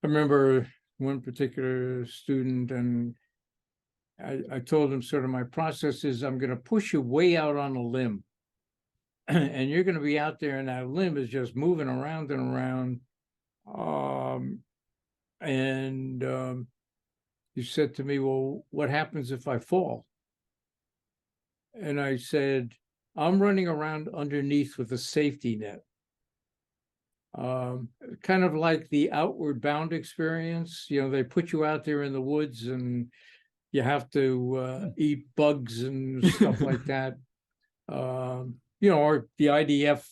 I remember one particular student, and I told him sort of my process is I'm going to push you way out on a limb. And you're going to be out there, and that limb is just moving around and around. And he said to me, well, what happens if I fall? And I said, I'm running around underneath with a safety net. Kind of like the Outward Bound experience. They put you out there in the woods and you have to eat bugs and stuff like that. Or the IDF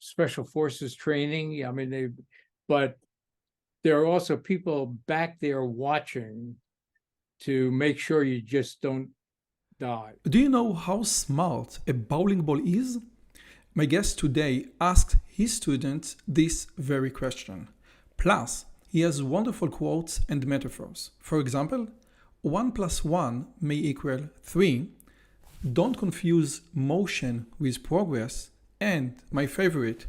Special Forces training. I mean, but there are also people back there watching to make sure you just don't die. Do you know how smart a bowling ball is? My guest today asked his students this very question. Plus, he has wonderful quotes and metaphors. For example, 1 + 1 may equal 3. Don't confuse motion with progress. And my favorite,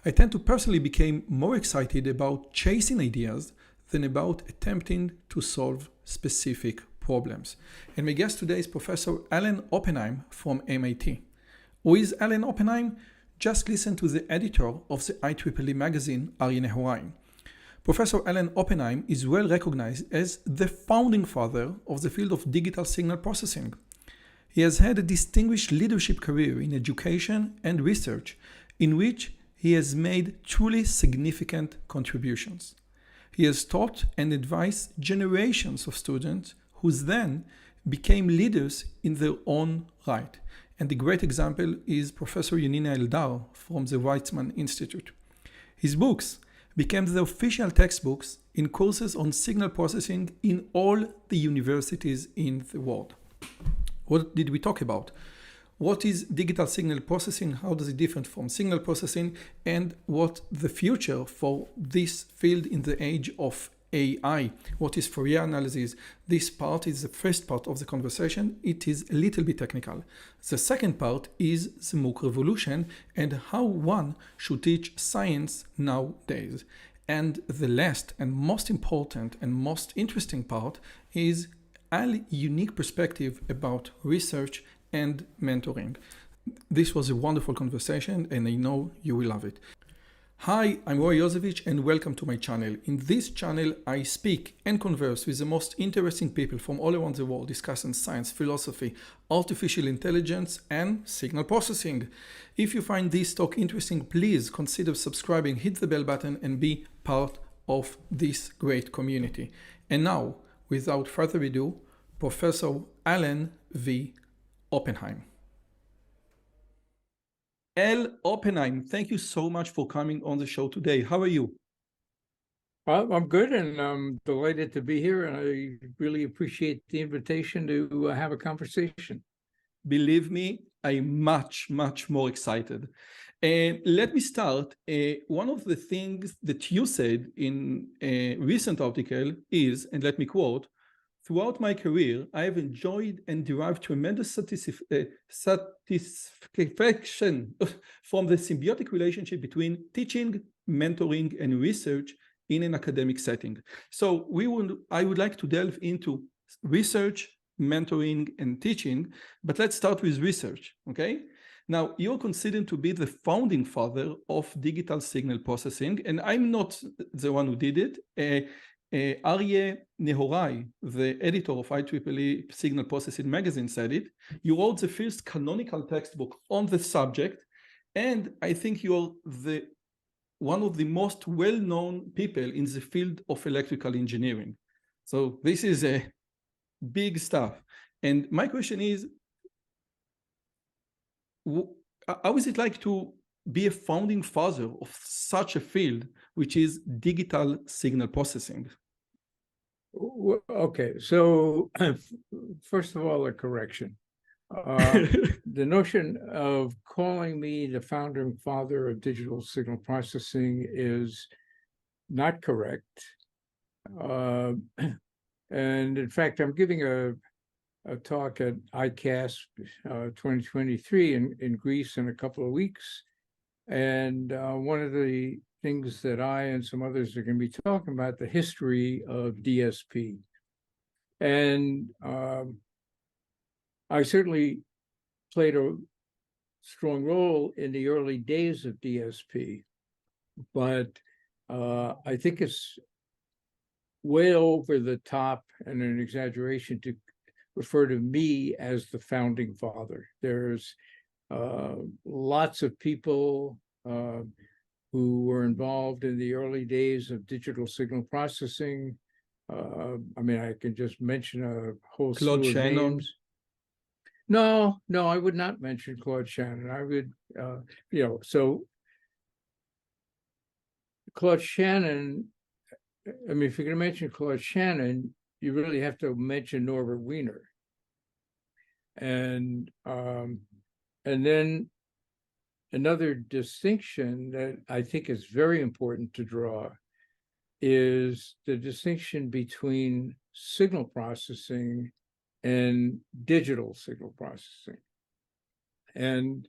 I tend to personally become more excited about chasing ideas than about attempting to solve specific problems. And my guest today is Professor Alan Oppenheim from MIT. Who is Alan Oppenheim? Just listen to the editor of the IEEE magazine, Aryeh Nehorai. Professor Alan Oppenheim is well recognized as the founding father of the field of digital signal processing. He has had a distinguished leadership career in education and research, in which he has made truly significant contributions. He has taught and advised generations of students who then became leaders in their own right. And the great example is Professor Yanina Eldar from the Weizmann Institute. His books became the official textbooks in courses on signal processing in all the universities in the world. What did we talk about? What is digital signal processing? How does it differ from signal processing? And what the future for this field in the age of AI? What is Fourier analysis? This part is the first part of the conversation. It is a little bit technical. The second part is the MOOC revolution and how one should teach science nowadays. And the last and most important and most interesting part is a unique perspective about research and mentoring. This was a wonderful conversation and I know you will love it. Hi, I'm Yozevitch and welcome to my channel. In this channel, I speak and converse with the most interesting people from all around the world discussing science, philosophy, artificial intelligence, and signal processing. If you find this talk interesting, please consider subscribing, hit the bell button, and be part of this great community. And now, without further ado, Professor Alan V. Oppenheim. Al Oppenheim, thank you so much for coming on the show today. How are you? Well, I'm good, and I'm delighted to be here, and I really appreciate the invitation to have a conversation. Believe me, I'm much, much more excited. Let me start. One of the things that you said in a recent article is, and let me quote, "Throughout my career, I have enjoyed and derived tremendous satisfaction from the symbiotic relationship between teaching, mentoring, and research in an academic setting." So I would like to delve into research, mentoring, and teaching, but let's start with research, okay? Now, you're considered to be the founding father of digital signal processing, and I'm not the one who did it. Aryeh Nehorai, the editor of IEEE Signal Processing magazine, said it. You wrote the first canonical textbook on the subject, and I think you're one of the most well-known people in the field of electrical engineering. So this is a big stuff. And my question is, how is it like to be a founding father of such a field, which is digital signal processing? Okay, so first of all, a correction. The notion of calling me the founding father of digital signal processing is not correct. And in fact, I'm giving a talk at ICAST 2023 in Greece in a couple of weeks. And one of the things that I and some others are going to be talking about, the history of DSP. And I certainly played a strong role in the early days of DSP, but I think it's way over the top and an exaggeration to refer to me as the founding father. There's lots of people who were involved in the early days of digital signal processing. I mean, I can just mention a whole Claude slew of Shannon. names. No, I would not mention Claude Shannon. I would, so Claude Shannon, I mean, if you're going to mention Claude Shannon, you really have to mention Norbert Wiener. And then another distinction that I think is very important to draw is the distinction between signal processing and digital signal processing. And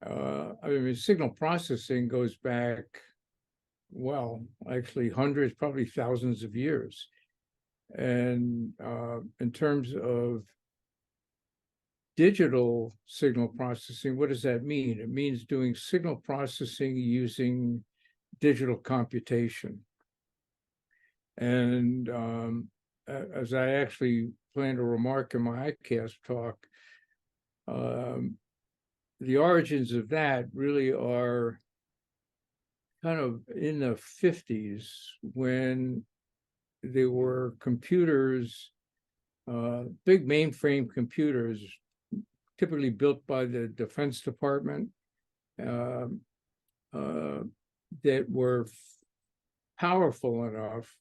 I mean, signal processing goes back, well, actually hundreds, probably thousands of years. And in terms of digital signal processing, what does that mean? It means doing signal processing using digital computation. And as I actually plan to remark in my ICAST talk, the origins of that really are kind of in the 50s, when there were computers, big mainframe computers, typically built by the Defense Department, that were powerful enough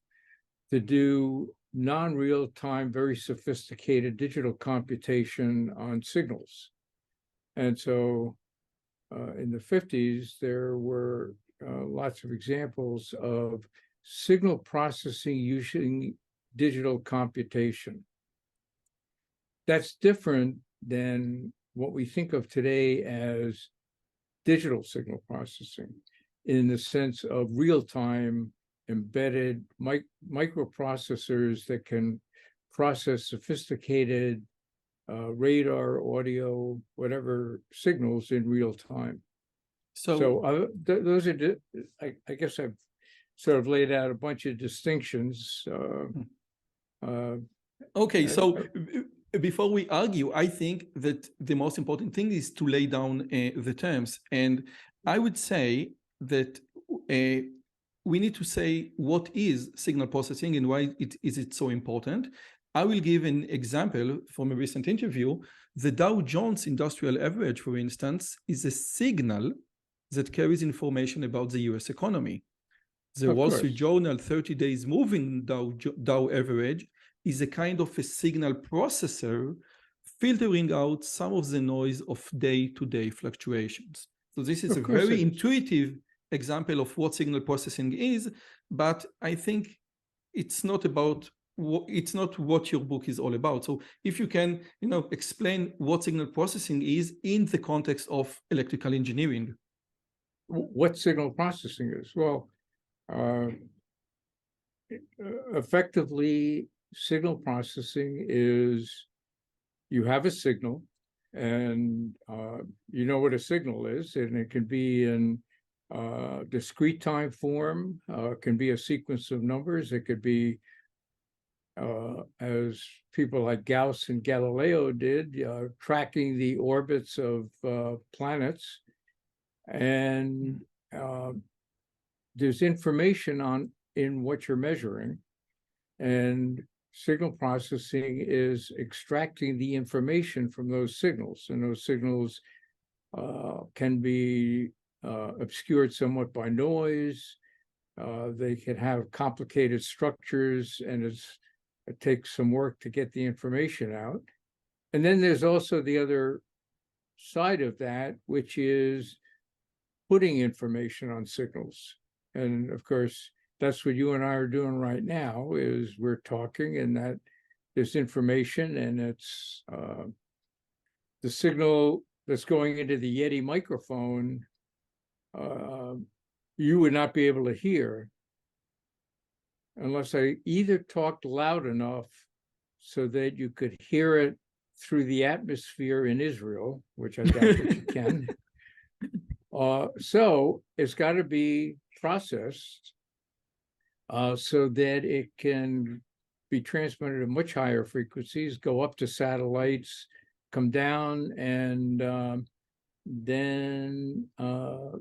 to do non-real-time, very sophisticated digital computation on signals. And so in the 50s, there were lots of examples of signal processing using digital computation. That's different than what we think of today as digital signal processing, in the sense of real-time embedded microprocessors that can process sophisticated radar, audio, whatever signals in real time. So those are, I guess I've sort of laid out a bunch of distinctions. Okay, so before we argue, I think that the most important thing is to lay down the terms. And I would say that we need to say what is signal processing and why is it so important. I will give an example from a recent interview. The Dow Jones Industrial Average, for instance, is a signal that carries information about the US economy. The Wall Street Journal 30 days moving Dow average is a kind of a signal processor filtering out some of the noise of day-to-day fluctuations. So this is a very intuitive example of what signal processing is, but I think it's not what your book is all about. So if you can, explain what signal processing is in the context of electrical engineering. What signal processing is? Well, effectively, signal processing is you have a signal, and you know what a signal is, and it can be in discrete time form, can be a sequence of numbers. It could be, as people like Gauss and Galileo did, tracking the orbits of planets. And there's information in what you're measuring, and signal processing is extracting the information from those signals, and those signals can be obscured somewhat by noise. They can have complicated structures, and it takes some work to get the information out. And then there's also the other side of that, which is putting information on signals. And of course, that's what you and I are doing right now, is we're talking, and that there's information, and it's the signal that's going into the Yeti microphone. you would not be able to hear unless I either talked loud enough so that you could hear it through the atmosphere in Israel, which I doubt that you can. So it's got to be processed so that it can be transmitted at much higher frequencies, go up to satellites, come down, and then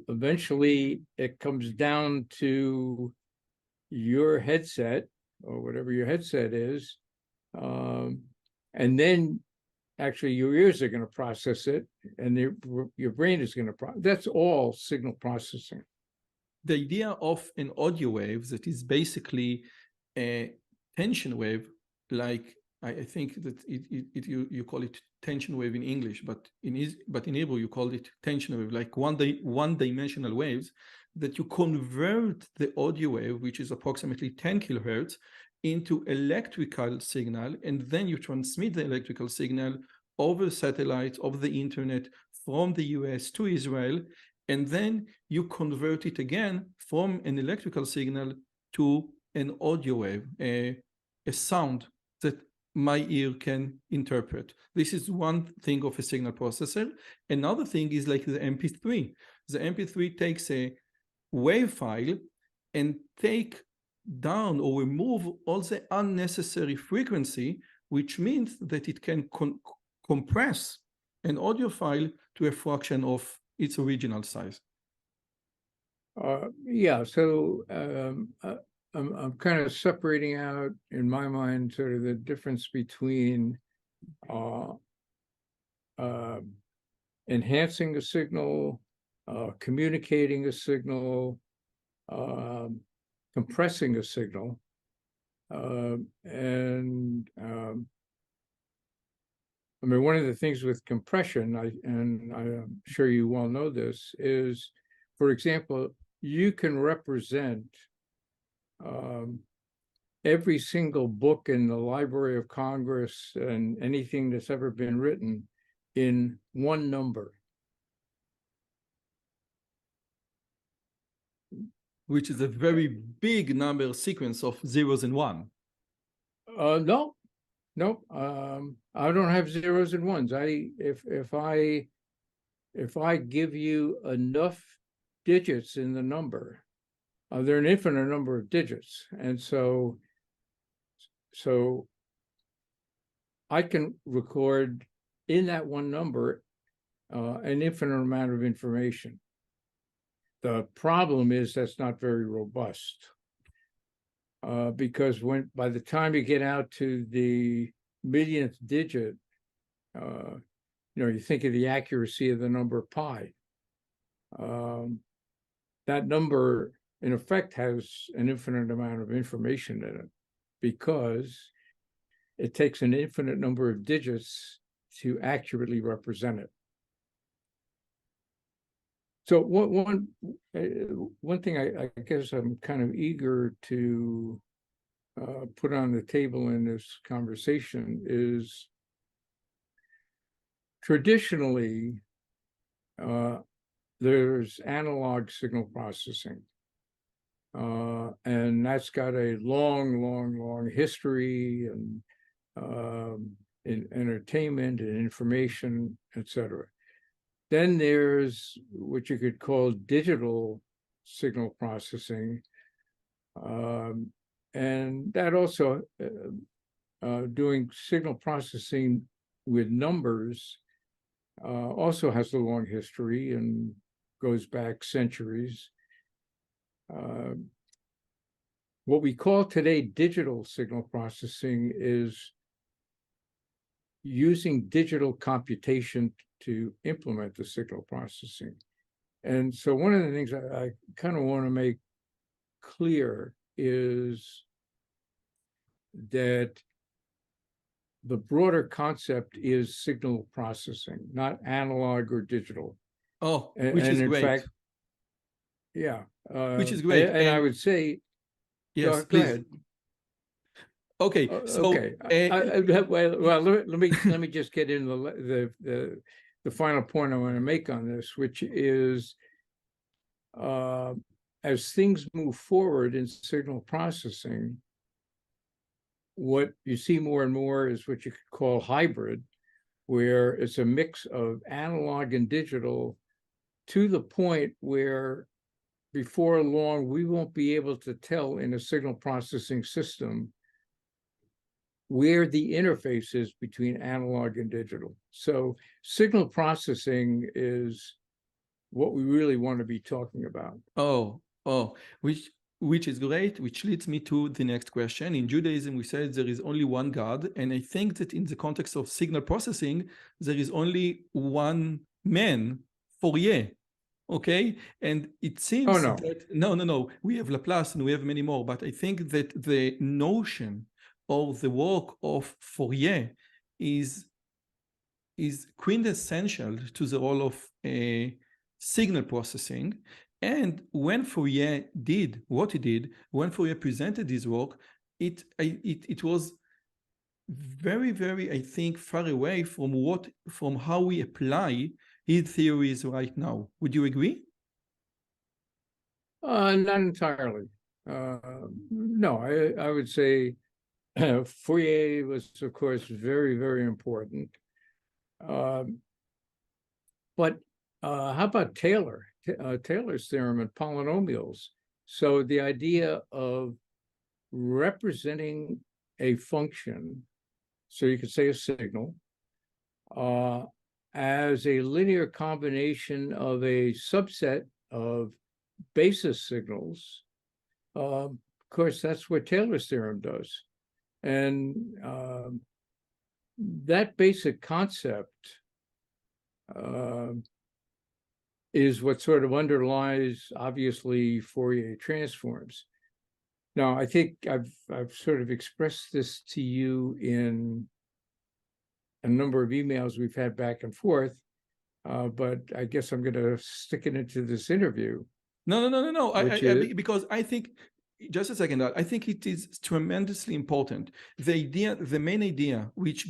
eventually it comes down to your headset or whatever your headset is. And then actually your ears are going to process it, and your brain is going to process. That's all signal processing. The idea of an audio wave that is basically a tension wave, like I think that you call it tension wave in English, but in Hebrew you call it tension wave, like one-dimensional waves, that you convert the audio wave, which is approximately 10 kilohertz, into electrical signal, and then you transmit the electrical signal over satellites, over the internet, from the US to Israel, and then you convert it again from an electrical signal to an audio wave, a sound that my ear can interpret. This is one thing of a signal processor. Another thing is like the MP3. The MP3 takes a wave file and take down or remove all the unnecessary frequency, which means that it can compress an audio file to a fraction of its original size. Yeah, so I'm kind of separating out in my mind sort of the difference between enhancing a signal, communicating a signal, compressing a signal, and I mean, one of the things with compression, and I'm sure you well know this, is, for example, you can represent every single book in the Library of Congress and anything that's ever been written in one number. Which is a very big number sequence of zeros and one. No, I don't have zeros and ones. If I give you enough digits in the number, there are an infinite number of digits, and so I can record in that one number an infinite amount of information. The problem is that's not very robust. Because by the time you get out to the millionth digit, you think of the accuracy of the number pi. That number, in effect, has an infinite amount of information in it because it takes an infinite number of digits to accurately represent it. So one thing I guess I'm kind of eager to put on the table in this conversation is traditionally there's analog signal processing, and that's got a long history and in entertainment and information, etc. Then there's what you could call digital signal processing, and that also doing signal processing with numbers also has a long history and goes back centuries. What we call today digital signal processing is using digital computation to implement the signal processing. And so one of the things I kind of want to make clear is that the broader concept is signal processing, not analog or digital. Oh, which is great. In fact, yeah. Which is great. And I would say, yes, go ahead. Okay. So, okay. Well, let me just get into the final point I want to make on this, which is as things move forward in signal processing, what you see more and more is what you could call hybrid, where it's a mix of analog and digital, to the point where before long, we won't be able to tell in a signal processing system where the interface is between analog and digital. So signal processing is what we really want to be talking about. Which is great, which leads me to the next question. In Judaism, we said there is only one God, and I think that in the context of signal processing, there is only one man, Fourier. Okay, and it seems that no, we have Laplace and we have many more, but I think that the notion or the work of Fourier is quintessential to the role of signal processing. And when Fourier did what he did, when Fourier presented his work, it was very, very, I think, far away from how we apply his theories right now. Would you agree? Not entirely. No, I would say Fourier was, of course, very, very important. But how about Taylor? Taylor's theorem and polynomials. So the idea of representing a function, so you could say a signal, as a linear combination of a subset of basis signals. Of course, that's what Taylor's theorem does. And that basic concept is what sort of underlies, obviously, Fourier transforms. Now, I think I've sort of expressed this to you in a number of emails we've had back and forth, but I guess I'm going to stick it into this interview. No. Because I think, just a second, I think it is tremendously important. The main idea, which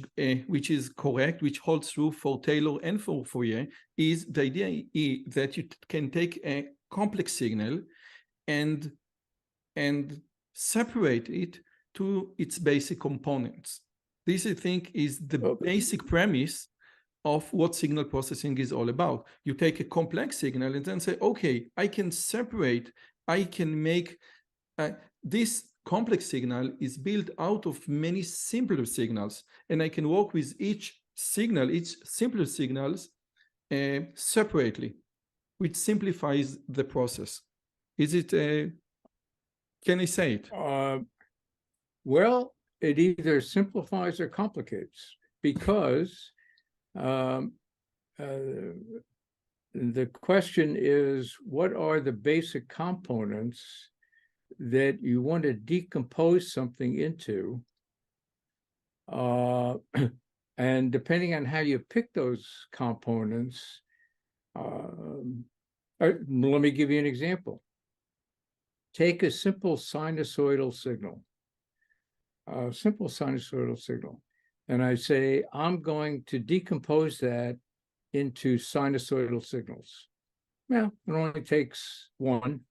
is correct, which holds true for Taylor and for Fourier, is the idea that you can take a complex signal and separate it to its basic components. This, I think, is the basic premise of what signal processing is all about. You take a complex signal and then say, okay, I can separate, I can make this complex signal is built out of many simpler signals, and I can work with each simpler signals separately, which simplifies the process. Is it, can I say it? Well, it either simplifies or complicates, because the question is, what are the basic components that you want to decompose something into? And depending on how you pick those components, let me give you an example. Take a simple sinusoidal signal. And I say, I'm going to decompose that into sinusoidal signals. Well, it only takes one.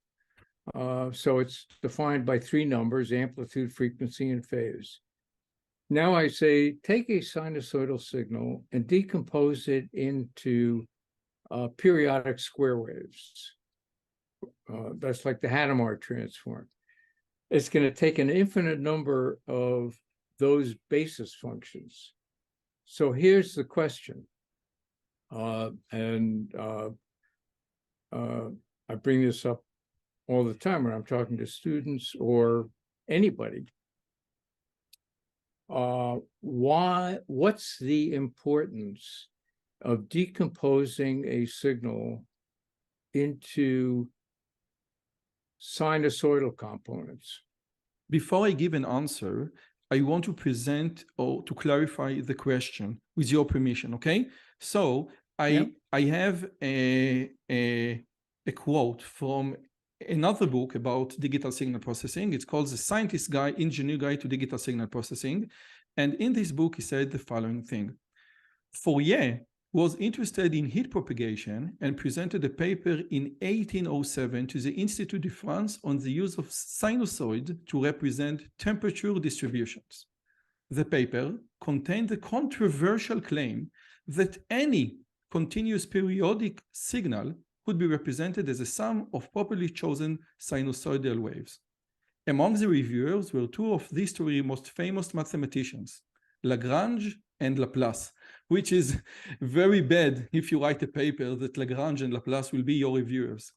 So it's defined by three numbers: amplitude, frequency, and phase. Now I say, take a sinusoidal signal and decompose it into periodic square waves. That's like the Hadamard transform. It's going to take an infinite number of those basis functions. So here's the question. I bring this up all the time when I'm talking to students or anybody. What's the importance of decomposing a signal into sinusoidal components? Before I give an answer, I want to present or to clarify the question with your permission, okay? So I have a quote from another book about digital signal processing. It's called The Engineer Guide to Digital Signal Processing. And in this book, he said the following thing. Fourier was interested in heat propagation and presented a paper in 1807 to the Institut de France on the use of sinusoid to represent temperature distributions. The paper contained the controversial claim that any continuous periodic signal could be represented as a sum of properly chosen sinusoidal waves. Among the reviewers were two of the history's most famous mathematicians, Lagrange and Laplace, which is very bad if you write a paper that Lagrange and Laplace will be your reviewers.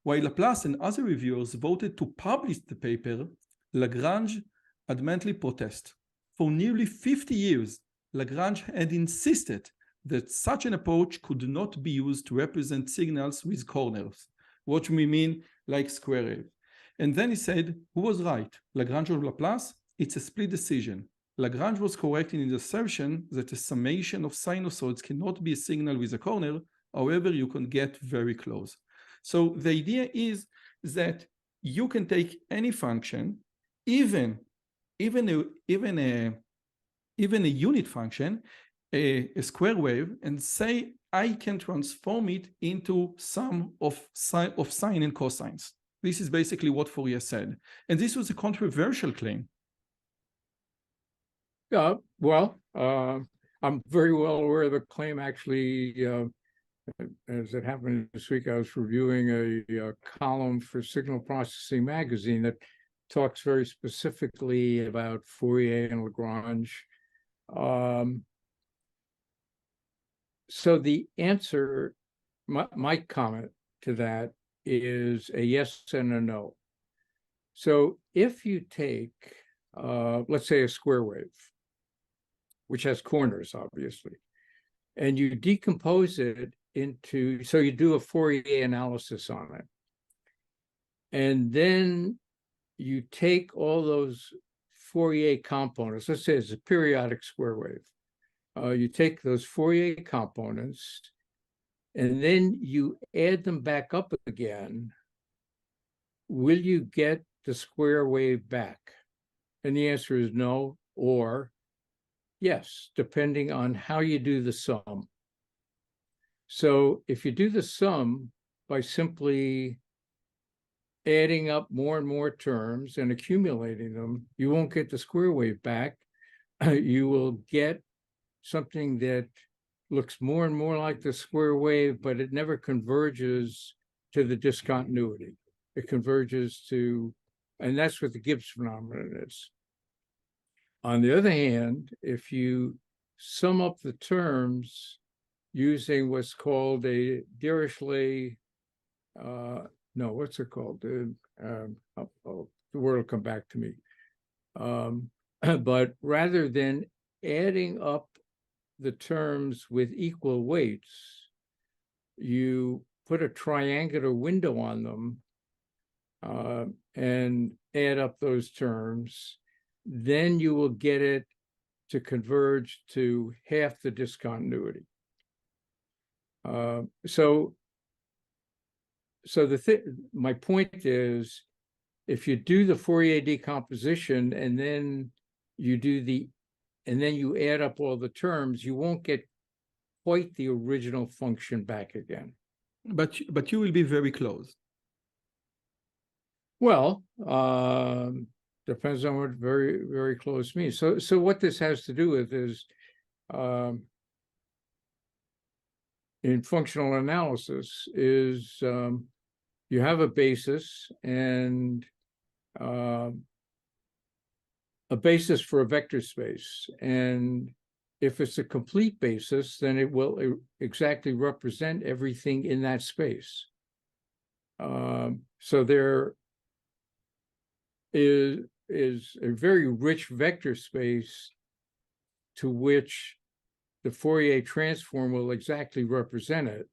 While Laplace and other reviewers voted to publish the paper, Lagrange adamantly protested. For nearly 50 years, Lagrange had insisted that such an approach could not be used to represent signals with corners, what we mean like square wave. And then he said, who was right, Lagrange or Laplace? It's a split decision. Lagrange was correct in his assertion that a summation of sinusoids cannot be a signal with a corner, however, you can get very close. So the idea is that you can take any function, even a unit function, a square wave, and say, I can transform it into sum of sine and cosines. This is basically what Fourier said. And this was a controversial claim. Well, I'm very well aware of the claim. Actually, as it happened this week, I was reviewing a column for Signal Processing magazine that talks very specifically about Fourier and Lagrange. So the answer, my comment to that is a yes and a no. So if you take, let's say, a square wave, which has corners, obviously, and you decompose it into, so you do a Fourier analysis on it, and then you take all those Fourier components, let's say it's a periodic square wave, you take those Fourier components, and then you add them back up again, will you get the square wave back? And the answer is no, or yes, depending on how you do the sum. So if you do the sum by simply adding up more and more terms and accumulating them, you won't get the square wave back. You will get something that looks more and more like the square wave, but it never converges to the discontinuity. It converges to, and that's what the Gibbs phenomenon is. On the other hand, if you sum up the terms using what's called a Dirichlet, no, what's it called? The word will come back to me. But rather than adding up the terms with equal weights, you put a triangular window on them and add up those terms, then you will get it to converge to half the discontinuity. So my point is, if you do the Fourier decomposition and then you add up all the terms, you won't get quite the original function back again. But you will be very close. Well, depends on what very, very close means. So what this has to do with is, in functional analysis, is you have a basis and a basis for a vector space. And if it's a complete basis, then it will exactly represent everything in that space. So there is a very rich vector space to which the Fourier transform will exactly represent it,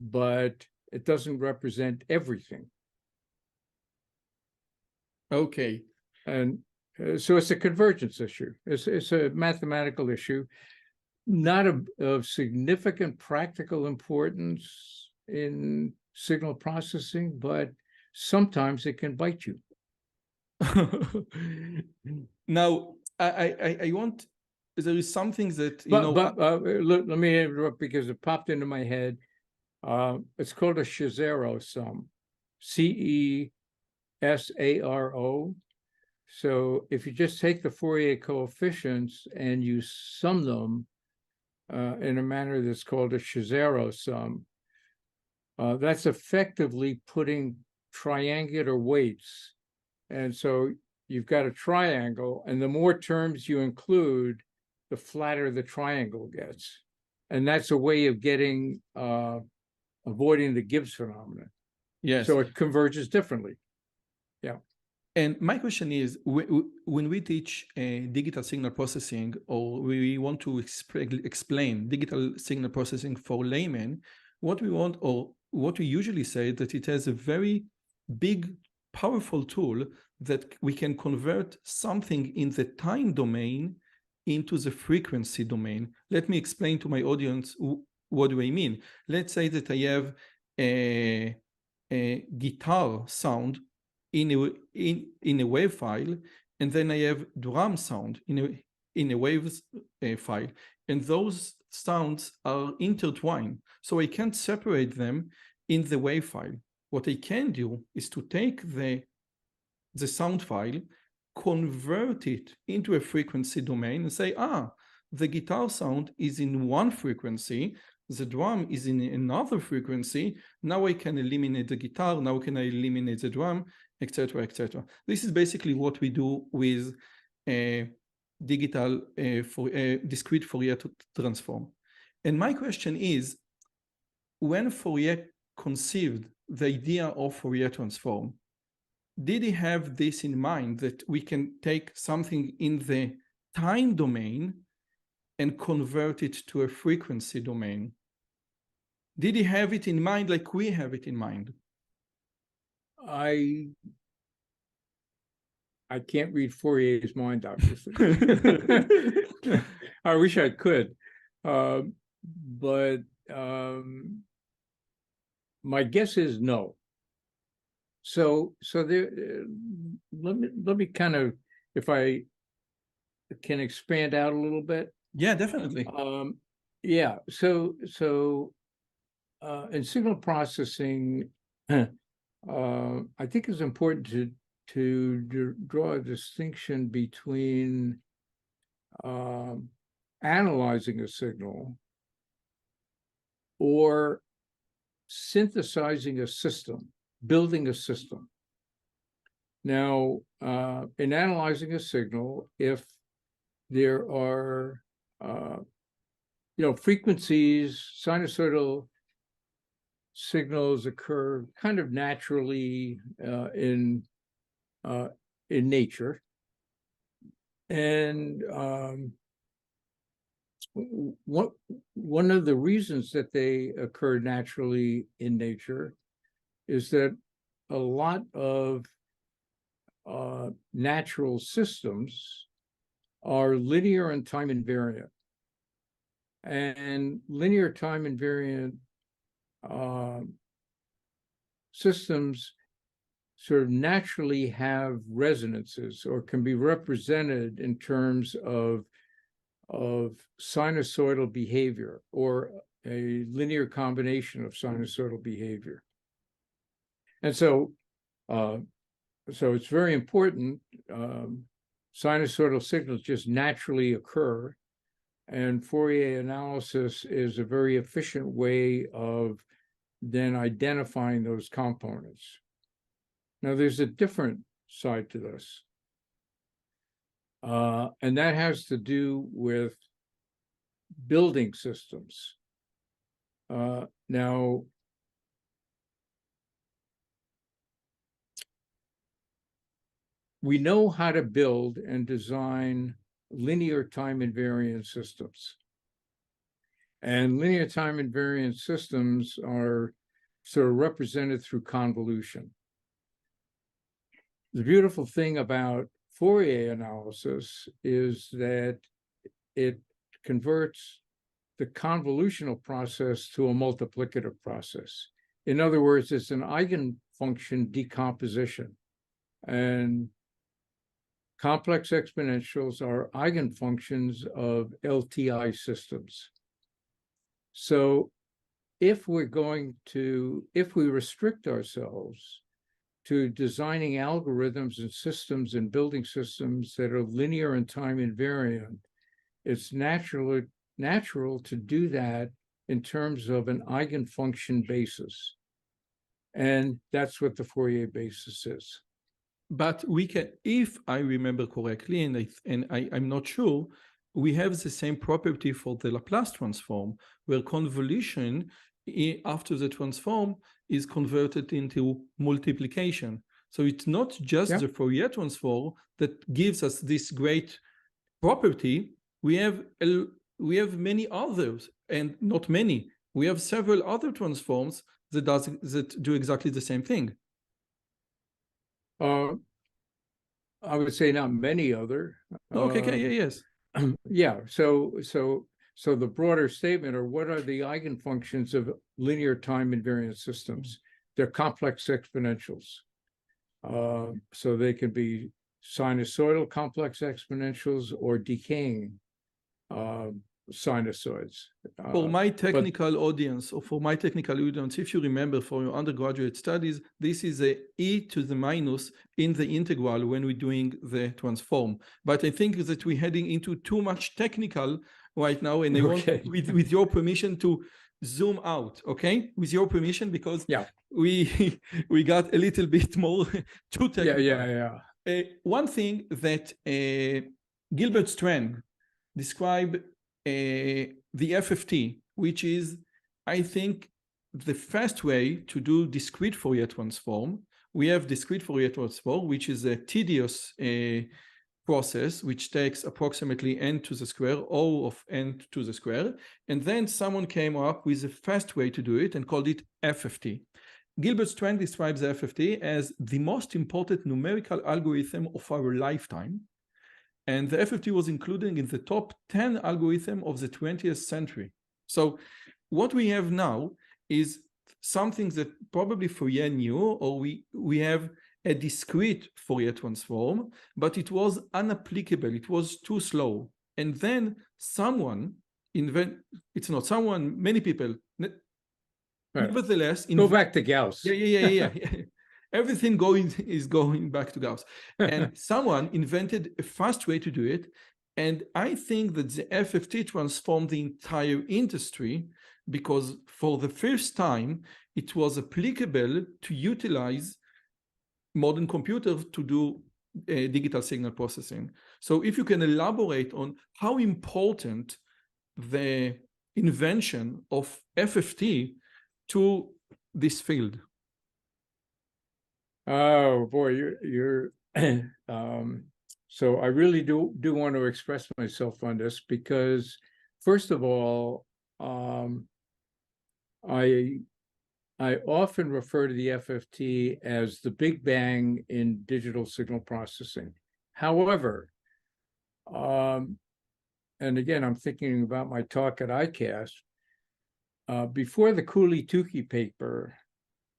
but it doesn't represent everything. Okay. And so it's a convergence issue. It's a mathematical issue, not of significant practical importance in signal processing, but sometimes it can bite you. Now, I want there is something that, Let me interrupt because it popped into my head. It's called a Shazaro sum, Cesaro. So if you just take the Fourier coefficients and you sum them in a manner that's called a Shazaro sum, that's effectively putting triangular weights. And so you've got a triangle, and the more terms you include, the flatter the triangle gets. And that's a way of getting avoiding the Gibbs phenomenon. yes. So it converges differently. Yeah. And my question is, when we teach digital signal processing, or we want to explain digital signal processing for laymen, what we want, or what we usually say, that it has a very big, powerful tool that we can convert something in the time domain into the frequency domain. Let me explain to my audience what do I mean. Let's say that I have a guitar sound in a wave file, and then I have drum sound in a waves file, and those sounds are intertwined, so I can't separate them in the wave file. What I can do is to take the sound file, convert it into a frequency domain, and say, the guitar sound is in one frequency, the drum is in another frequency. Now I can eliminate the guitar, now can I eliminate the drum, etc., etc. This is basically what we do with digital for discrete Fourier transform. And my question is, when Fourier conceived the idea of Fourier transform, did he have this in mind, that we can take something in the time domain and convert it to a frequency domain? Did he have it in mind like we have it in mind? I can't read Fourier's mind, obviously. I wish I could, but my guess is no. So there, let me kind of, if I can expand out a little bit. Yeah, definitely. Yeah. So in signal processing, I think it's important to draw a distinction between analyzing a signal or synthesizing a system, building a system. Now, in analyzing a signal, if there are, frequencies, sinusoidal signals occur kind of naturally in nature, and one of the reasons that they occur naturally in nature is that a lot of natural systems are linear and time invariant, and linear time invariant systems sort of naturally have resonances, or can be represented in terms of sinusoidal behavior, or a linear combination of sinusoidal behavior. And so it's very important. Sinusoidal signals just naturally occur, and Fourier analysis is a very efficient way of then identifying those components. Now, there's a different side to this, and that has to do with building systems. Now, we know how to build and design linear time invariant systems. And linear time invariant systems are sort of represented through convolution. The beautiful thing about Fourier analysis is that it converts the convolutional process to a multiplicative process. In other words, it's an eigenfunction decomposition. And complex exponentials are eigenfunctions of LTI systems. So if we restrict ourselves to designing algorithms and systems and building systems that are linear and time invariant, it's natural to do that in terms of an eigenfunction basis. And that's what the Fourier basis is. But we can, if I remember correctly, and I'm not sure, we have the same property for the Laplace transform, where convolution after the transform is converted into multiplication. So it's not just the Fourier transform that gives us this great property. We have many others, and not many. We have several other transforms that do exactly the same thing. I would say not many other. Okay, yes. Yeah, so the broader statement are, what are the eigenfunctions of linear time invariant systems? They're complex exponentials. So they can be sinusoidal complex exponentials or decaying sinusoids. For my technical audience, if you remember for your undergraduate studies, this is a e to the minus in the integral when we're doing the transform. But I think that we're heading into too much technical right now, and I want, with your permission, to zoom out, okay? With your permission, because we got a little bit more too technical. One thing that Gilbert Strang described the FFT, which is, I think, the fast way to do discrete Fourier transform. We have discrete Fourier transform, which is a tedious process, which takes approximately n to the square, O of n to the square. And then someone came up with a fast way to do it and called it FFT. Gilbert Strang describes the FFT as the most important numerical algorithm of our lifetime. And the FFT was included in the top 10 algorithm of the 20th century. So what we have now is something that probably Fourier knew, or we have a discrete Fourier transform, but it was unapplicable. It was too slow. And then many people, nevertheless, go back to Gauss. Yeah. Everything is going back to Gauss. And someone invented a fast way to do it. And I think that the FFT transformed the entire industry, because for the first time, it was applicable to utilize modern computers to do digital signal processing. So if you can elaborate on how important the invention of FFT to this field. Oh boy, you're so I really do want to express myself on this, because first of all, I often refer to the FFT as the Big Bang in digital signal processing. However, and again, I'm thinking about my talk at ICAST, before the Cooley-Tukey paper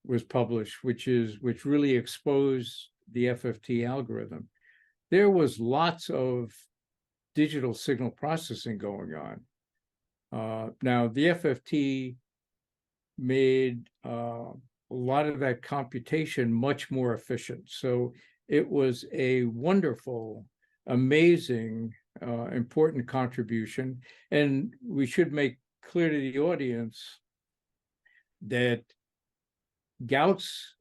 was published, which really exposed the FFT algorithm, there was lots of digital signal processing going on. Now, the FFT made a lot of that computation much more efficient. So it was a wonderful, amazing, important contribution. And we should make clear to the audience that Gauss,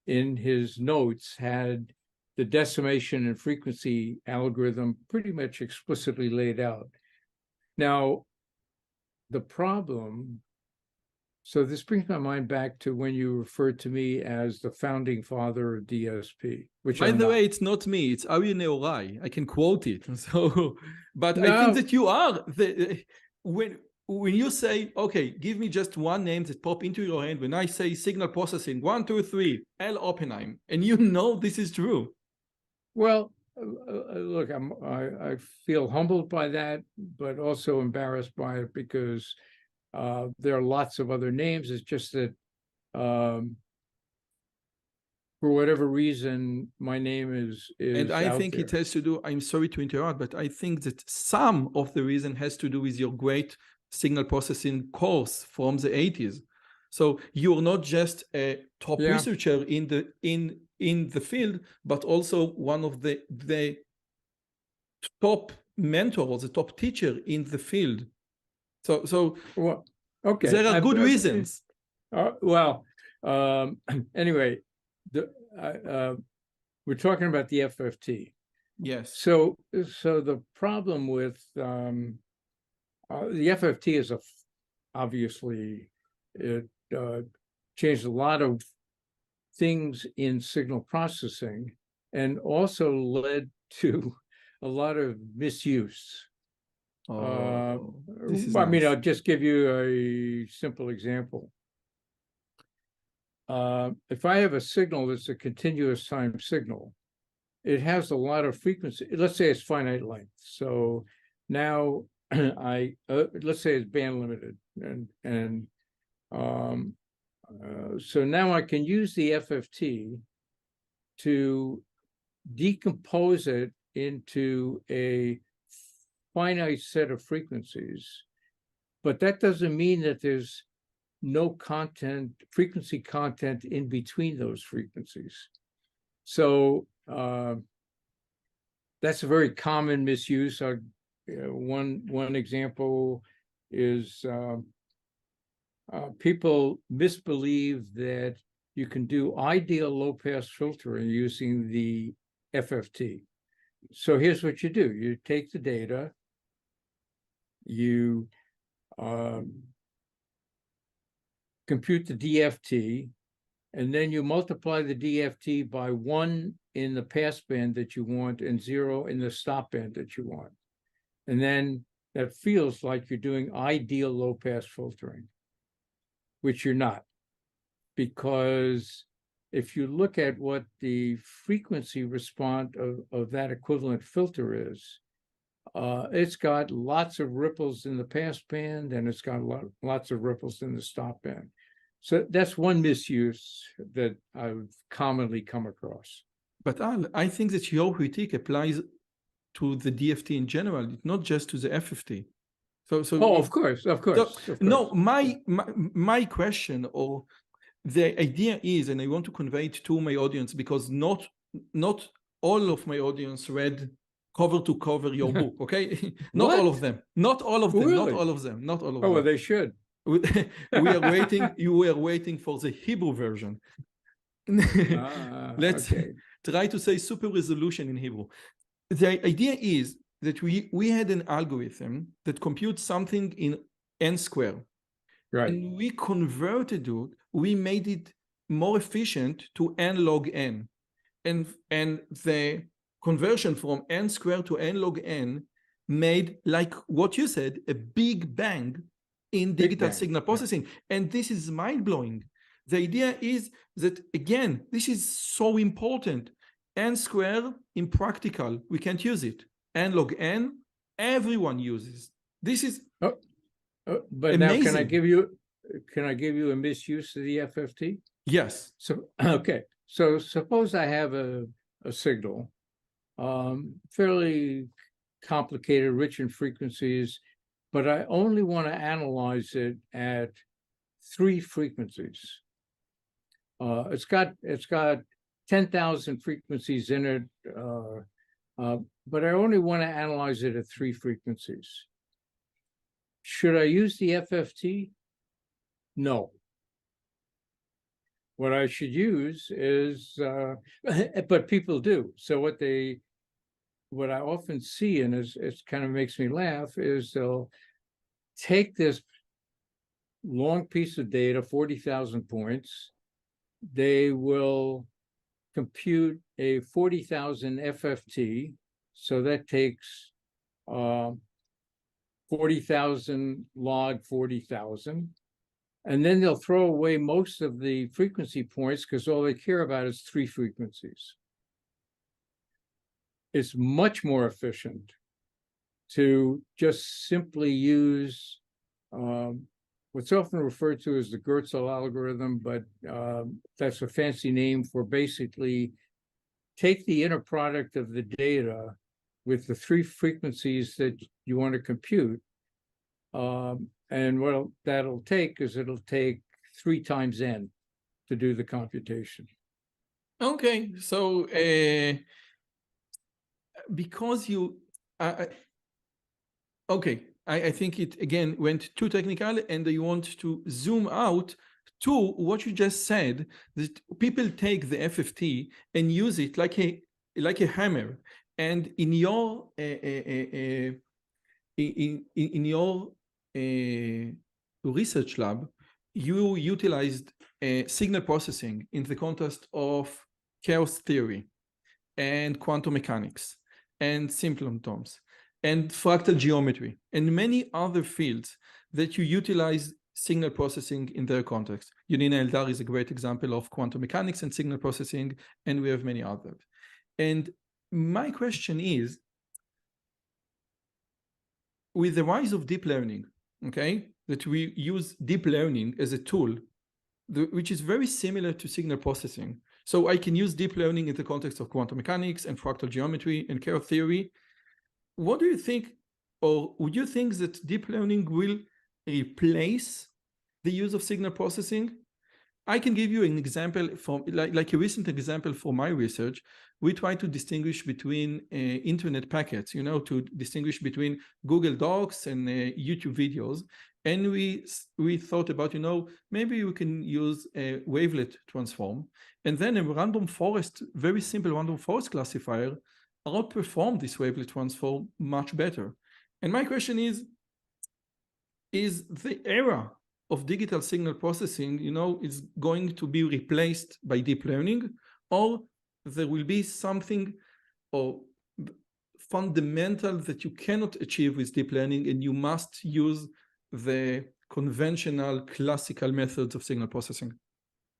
in his notes, had the decimation and frequency algorithm pretty much explicitly laid out. Now, the problem, so this brings my mind back to when you referred to me as the founding father of DSP, which by the way, it's not me, it's Aryeh Nehorai. I can quote it. So, but I think that you are when you say, okay, give me just one name that pop into your head when I say signal processing, 1, 2, 3, L. Oppenheim, and you know this is true. Well, look, I feel humbled by that, but also embarrassed by it, because there are lots of other names. It's just that for whatever reason, my name is And I out think there. it has to do, I'm sorry to interrupt, but I think that some of the reason has to do with your great signal processing course from the 80s. So you're not just a top Yeah. researcher in the field, but also one of the top mentors, the top teacher in the field. So Well, okay. there are good reasons. Well, anyway, we're talking about the FFT. Yes. So the problem with the FFT is obviously it changed a lot of things in signal processing and also led to a lot of misuse. This is I mean, nice. I'll just give you a simple example. If I have a signal that's a continuous time signal, it has a lot of frequency. Let's say it's finite length. So now let's say it's band limited, and so now I can use the FFT to decompose it into a finite set of frequencies, but that doesn't mean that there's no frequency content in between those frequencies. So that's a very common misuse. One example is people misbelieve that you can do ideal low-pass filtering using the FFT. So here's what you do. You take the data, you compute the DFT, and then you multiply the DFT by 1 in the pass band that you want and 0 in the stop band that you want. And then that feels like you're doing ideal low-pass filtering, which you're not. Because if you look at what the frequency response of that equivalent filter is, it's got lots of ripples in the pass band and it's got lots of ripples in the stop band. So that's one misuse that I've commonly come across. But I think that your critique applies to the DFT in general, not just to the FFT. So of course. No, my question or the idea is, and I want to convey it to my audience because not all of my audience read cover to cover your book, okay? Not all of them. Not all of them. Really? Not all of them. Not all of them. Oh, well, they should. We are waiting. You were waiting for the Hebrew version. Let's try to say super resolution in Hebrew. The idea is that we had an algorithm that computes something in n squared. Right. And we converted it, we made it more efficient to n log n. And the conversion from n squared to n log n made, like what you said, a big bang in digital signal processing. Yeah. And this is mind-blowing. The idea is that, again, this is so important. N squared in practical, we can't use it. N log n, everyone uses. This is but amazing. Now can I give you a misuse of the FFT? Yes. So okay. So suppose I have a signal, fairly complicated, rich in frequencies, but I only want to analyze it at 3 frequencies. It's got 10,000 frequencies in it, but I only want to analyze it at 3 frequencies. Should I use the FFT? No. What I should use is, but people do. So what I often see, and it kind of makes me laugh, is they'll take this long piece of data, 40,000 points, they will compute a 40,000 FFT, so that takes 40,000 log 40,000, and then they'll throw away most of the frequency points because all they care about is 3 frequencies. It's much more efficient to just simply use what what's often referred to as the Gertzel algorithm, but that's a fancy name for basically take the inner product of the data with the three frequencies that you want to compute. And what that'll take is it'll take 3 times n to do the computation. Okay, so because you, okay, I think it again went too technical, and I want to zoom out to what you just said, that people take the FFT and use it like a hammer. And in your in your research lab, you utilized signal processing in the context of chaos theory and quantum mechanics and simple atoms and fractal geometry and many other fields that you utilize signal processing in their context. Yonina Eldar is a great example of quantum mechanics and signal processing, and we have many others. And my question is, with the rise of deep learning, okay, that we use deep learning as a tool, which is very similar to signal processing. So I can use deep learning in the context of quantum mechanics and fractal geometry and chaos theory. What do you think, or would you think that deep learning will replace the use of signal processing? I can give you an example from like a recent example for my research. We try to distinguish between internet packets, you know, to distinguish between Google Docs and YouTube videos. And we thought about, you know, maybe we can use a wavelet transform, and then a random forest, very simple random forest classifier outperform this wavelet transform much better. And my question is the era of digital signal processing, you know, is going to be replaced by deep learning, or there will be something or fundamental that you cannot achieve with deep learning, and you must use the conventional classical methods of signal processing?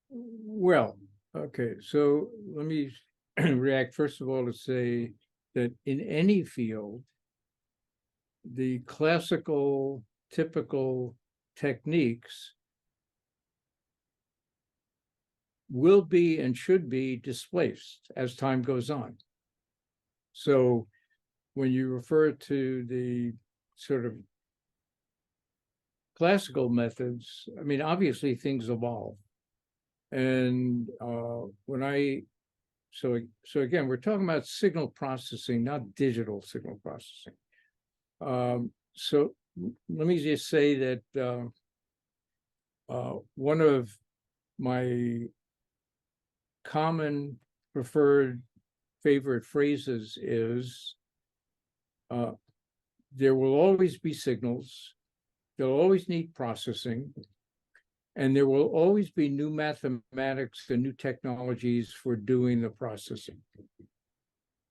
Well, okay, so let me react first of all to say that in any field, the classical, typical techniques will be and should be displaced as time goes on. So when you refer to the sort of classical methods, I mean, obviously things evolve. And so again, we're talking about signal processing, not digital signal processing. So let me just say that one of my common preferred favorite phrases is there will always be signals, they'll always need processing, and there will always be new mathematics and new technologies for doing the processing.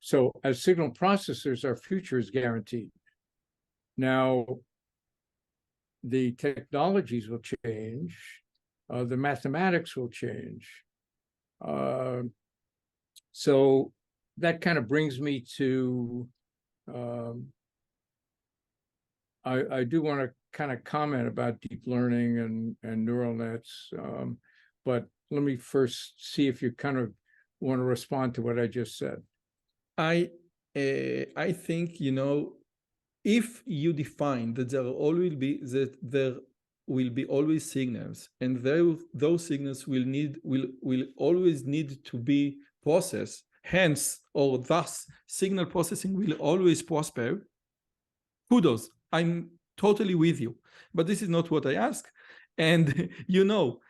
So as signal processors, our future is guaranteed. Now, the technologies will change, the mathematics will change. So that kind of brings me to, I do want to kind of comment about deep learning and neural nets, but let me first see if you kind of want to respond to what I just said. I think, you know, if you define that there will be always signals, and those signals will always need to be processed, hence or thus signal processing will always prosper, kudos, I'm totally with you. But this is not what I ask. And you know,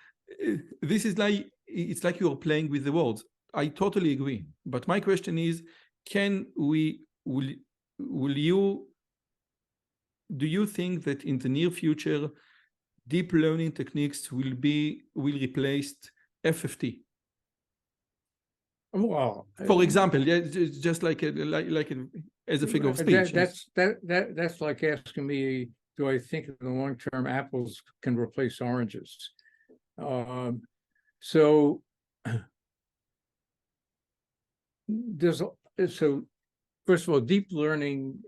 this is like, it's like you're playing with the words. I totally agree. But my question is, do you think that in the near future, deep learning techniques will replace FFT? Well, for example, yeah, just like as a figure of speech. That's like asking me, do I think in the long term apples can replace oranges? So first of all, deep learning,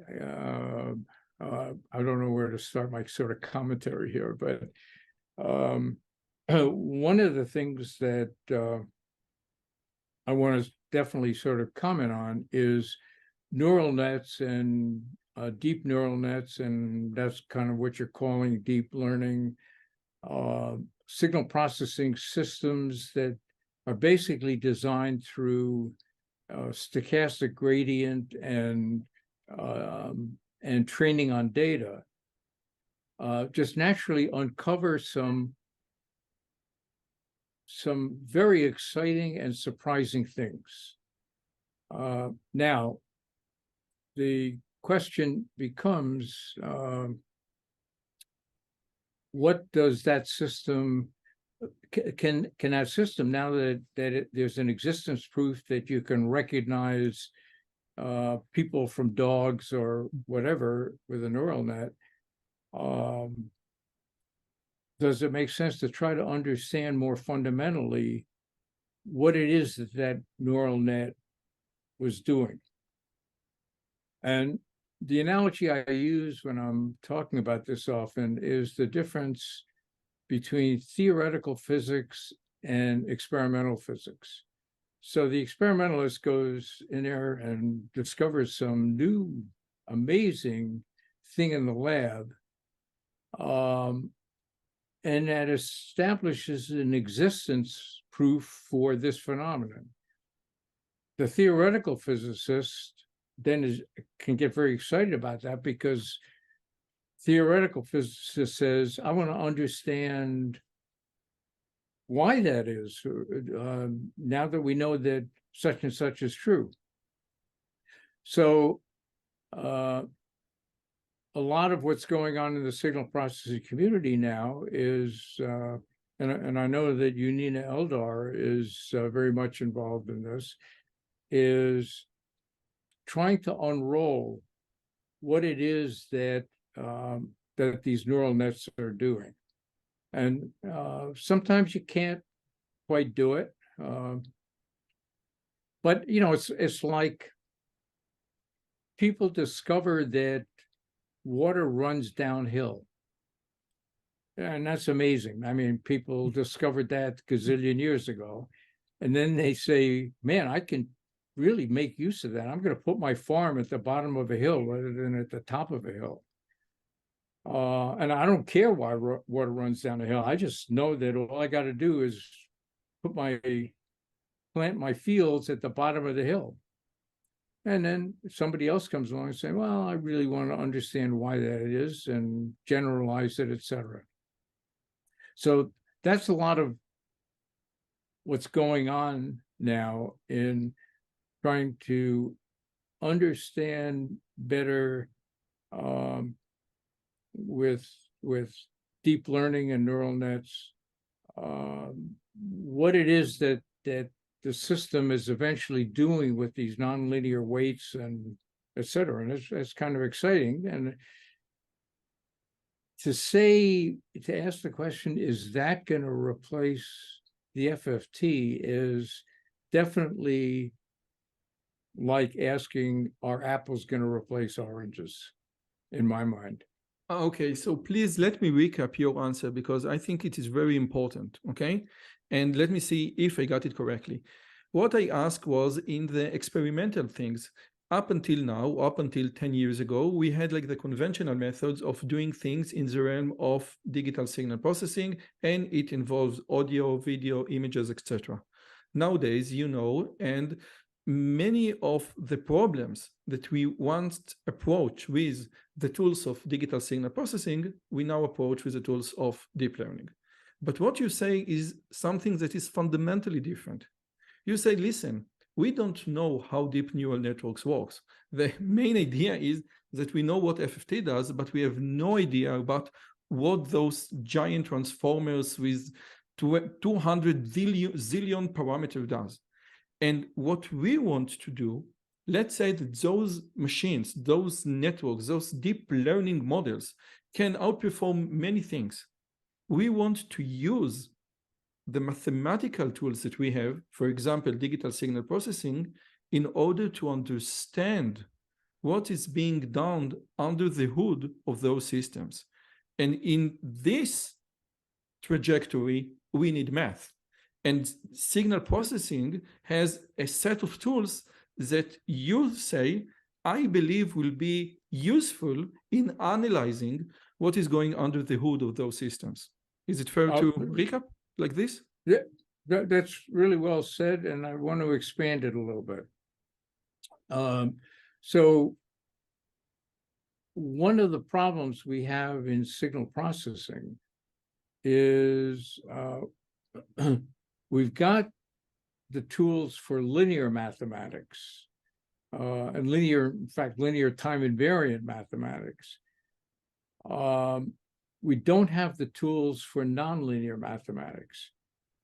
I don't know where to start my sort of commentary here, but One of the things that I want to definitely sort of comment on is neural nets and deep neural nets, and that's kind of what you're calling deep learning, signal processing systems that are basically designed through stochastic gradient and training on data, just naturally uncover some very exciting and surprising things. Now, the question becomes, what does that system, can that system, now that there's an existence proof that you can recognize people from dogs or whatever with a neural net, does it make sense to try to understand more fundamentally what it is that that neural net was doing? And the analogy I use when I'm talking about this often is the difference between theoretical physics and experimental physics. So the experimentalist goes in there and discovers some new amazing thing in the lab, and that establishes an existence proof for this phenomenon. The theoretical physicist then can get very excited about that, because theoretical physicist says, I want to understand why that is, now that we know that such and such is true. So a lot of what's going on in the signal processing community now is, and I know that Unina Eldar is very much involved in this, is trying to unroll what it is that that these neural nets are doing. And sometimes you can't quite do it. But, you know, it's like people discover that water runs downhill. And that's amazing. I mean, people discovered that a gazillion years ago. And then they say, man, I can really make use of that. I'm going to put my farm at the bottom of a hill rather than at the top of a hill. And I don't care why water runs down the hill. I just know that all I got to do is plant my fields at the bottom of the hill. And then somebody else comes along and say, well, I really want to understand why that is and generalize it, etc. So that's a lot of what's going on now in trying to understand better with deep learning and neural nets, what it is that the system is eventually doing with these nonlinear weights and et cetera. And it's kind of exciting. And to ask the question, is that going to replace the FFT, is definitely like asking, are apples going to replace oranges, in my mind. Okay, so please let me recap your answer, because I think it is very important, okay? And let me see if I got it correctly. What I asked was, in the experimental things, up until now, up until 10 years ago, we had like the conventional methods of doing things in the realm of digital signal processing, and it involves audio, video, images, etc. Nowadays, you know, and many of the problems that we once approach with the tools of digital signal processing, we now approach with the tools of deep learning. But what you say is something that is fundamentally different. You say, listen, we don't know how deep neural networks works. The main idea is that we know what FFT does, but we have no idea about what those giant transformers with 200 zillion parameters does. And what we want to do, let's say that those machines, those networks, those deep learning models can outperform many things. We want to use the mathematical tools that we have, for example, digital signal processing, in order to understand what is being done under the hood of those systems. And in this trajectory, we need math. And signal processing has a set of tools that you say, I believe will be useful in analyzing what is going under the hood of those systems. Is it fair to recap like this? Yeah, that's really well said, and I want to expand it a little bit. So one of the problems we have in signal processing is we've got the tools for linear mathematics and linear time invariant mathematics. We don't have the tools for nonlinear mathematics.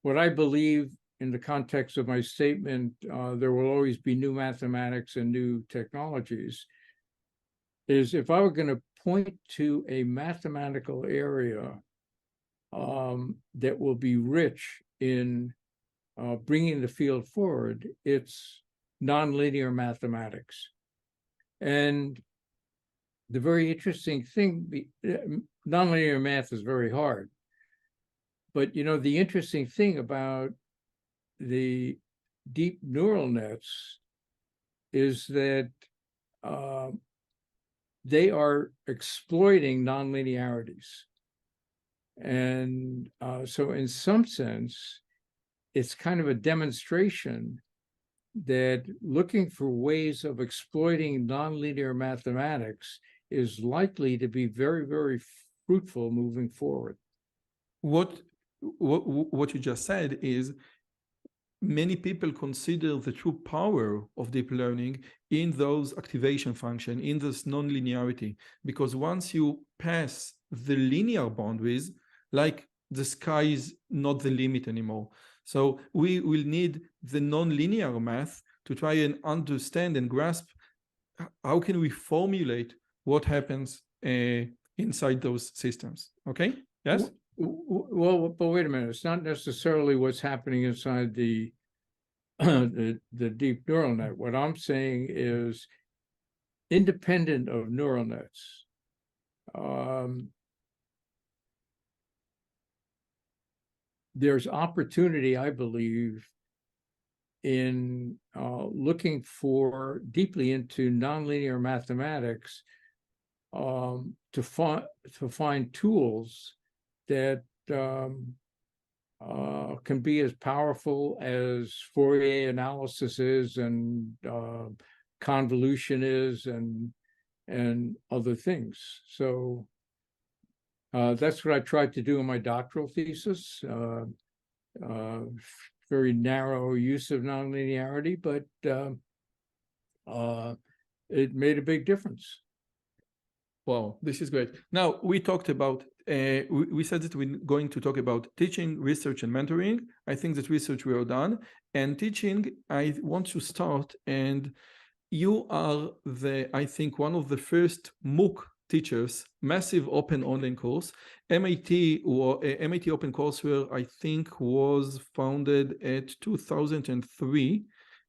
What I believe in the context of my statement, there will always be new mathematics and new technologies, is if I were going to point to a mathematical area that will be rich in bringing the field forward, it's nonlinear mathematics. And the very interesting thing, nonlinear math is very hard. But, you know, the interesting thing about the deep neural nets is that they are exploiting nonlinearities. And so in some sense, it's kind of a demonstration that looking for ways of exploiting nonlinear mathematics is likely to be very, very fruitful moving forward. What you just said is many people consider the true power of deep learning in those activation function, in this nonlinearity, because once you pass the linear boundaries, like the sky is not the limit anymore. So we will need the nonlinear math to try and understand and grasp how can we formulate what happens inside those systems. Okay? Yes? Well, but wait a minute. It's not necessarily what's happening inside the deep neural net. What I'm saying is independent of neural nets. There's opportunity, I believe, in looking for deeply into nonlinear mathematics to find tools that can be as powerful as Fourier analysis is and convolution is and other things. So that's what I tried to do in my doctoral thesis. Very narrow use of nonlinearity, but it made a big difference. Wow, this is great. Now, we talked about, we said that we're going to talk about teaching, research, and mentoring. I think that research we are done. And teaching, I want to start, and you are I think, one of the first MOOC teachers, massive open online course. MIT OpenCourseWare, I think, was founded at 2003.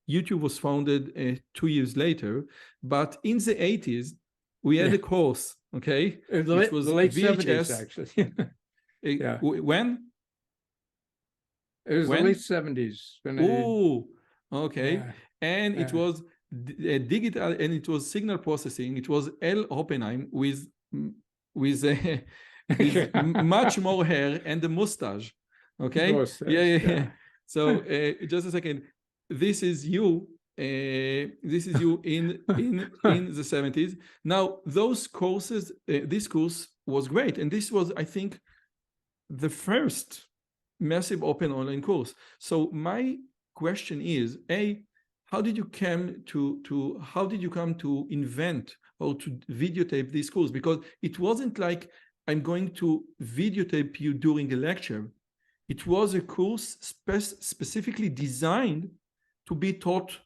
YouTube was founded 2 years later. But in the 80s, we had a course, okay? It was the late VHS. 70s, actually. Yeah. When? It was the late 70s. Oh, okay. Yeah. And it was digital, and it was signal processing. It was Oppenheim with much more hair and a mustache. Okay. Mustache, yeah. So just a second. This is you. This is you in the 70s. Now those courses, this course was great, and this was, I think, the first massive open online course. So my question is, how did you come to invent or to videotape this course? Because it wasn't like I'm going to videotape you during a lecture. It was a course specifically designed to be taught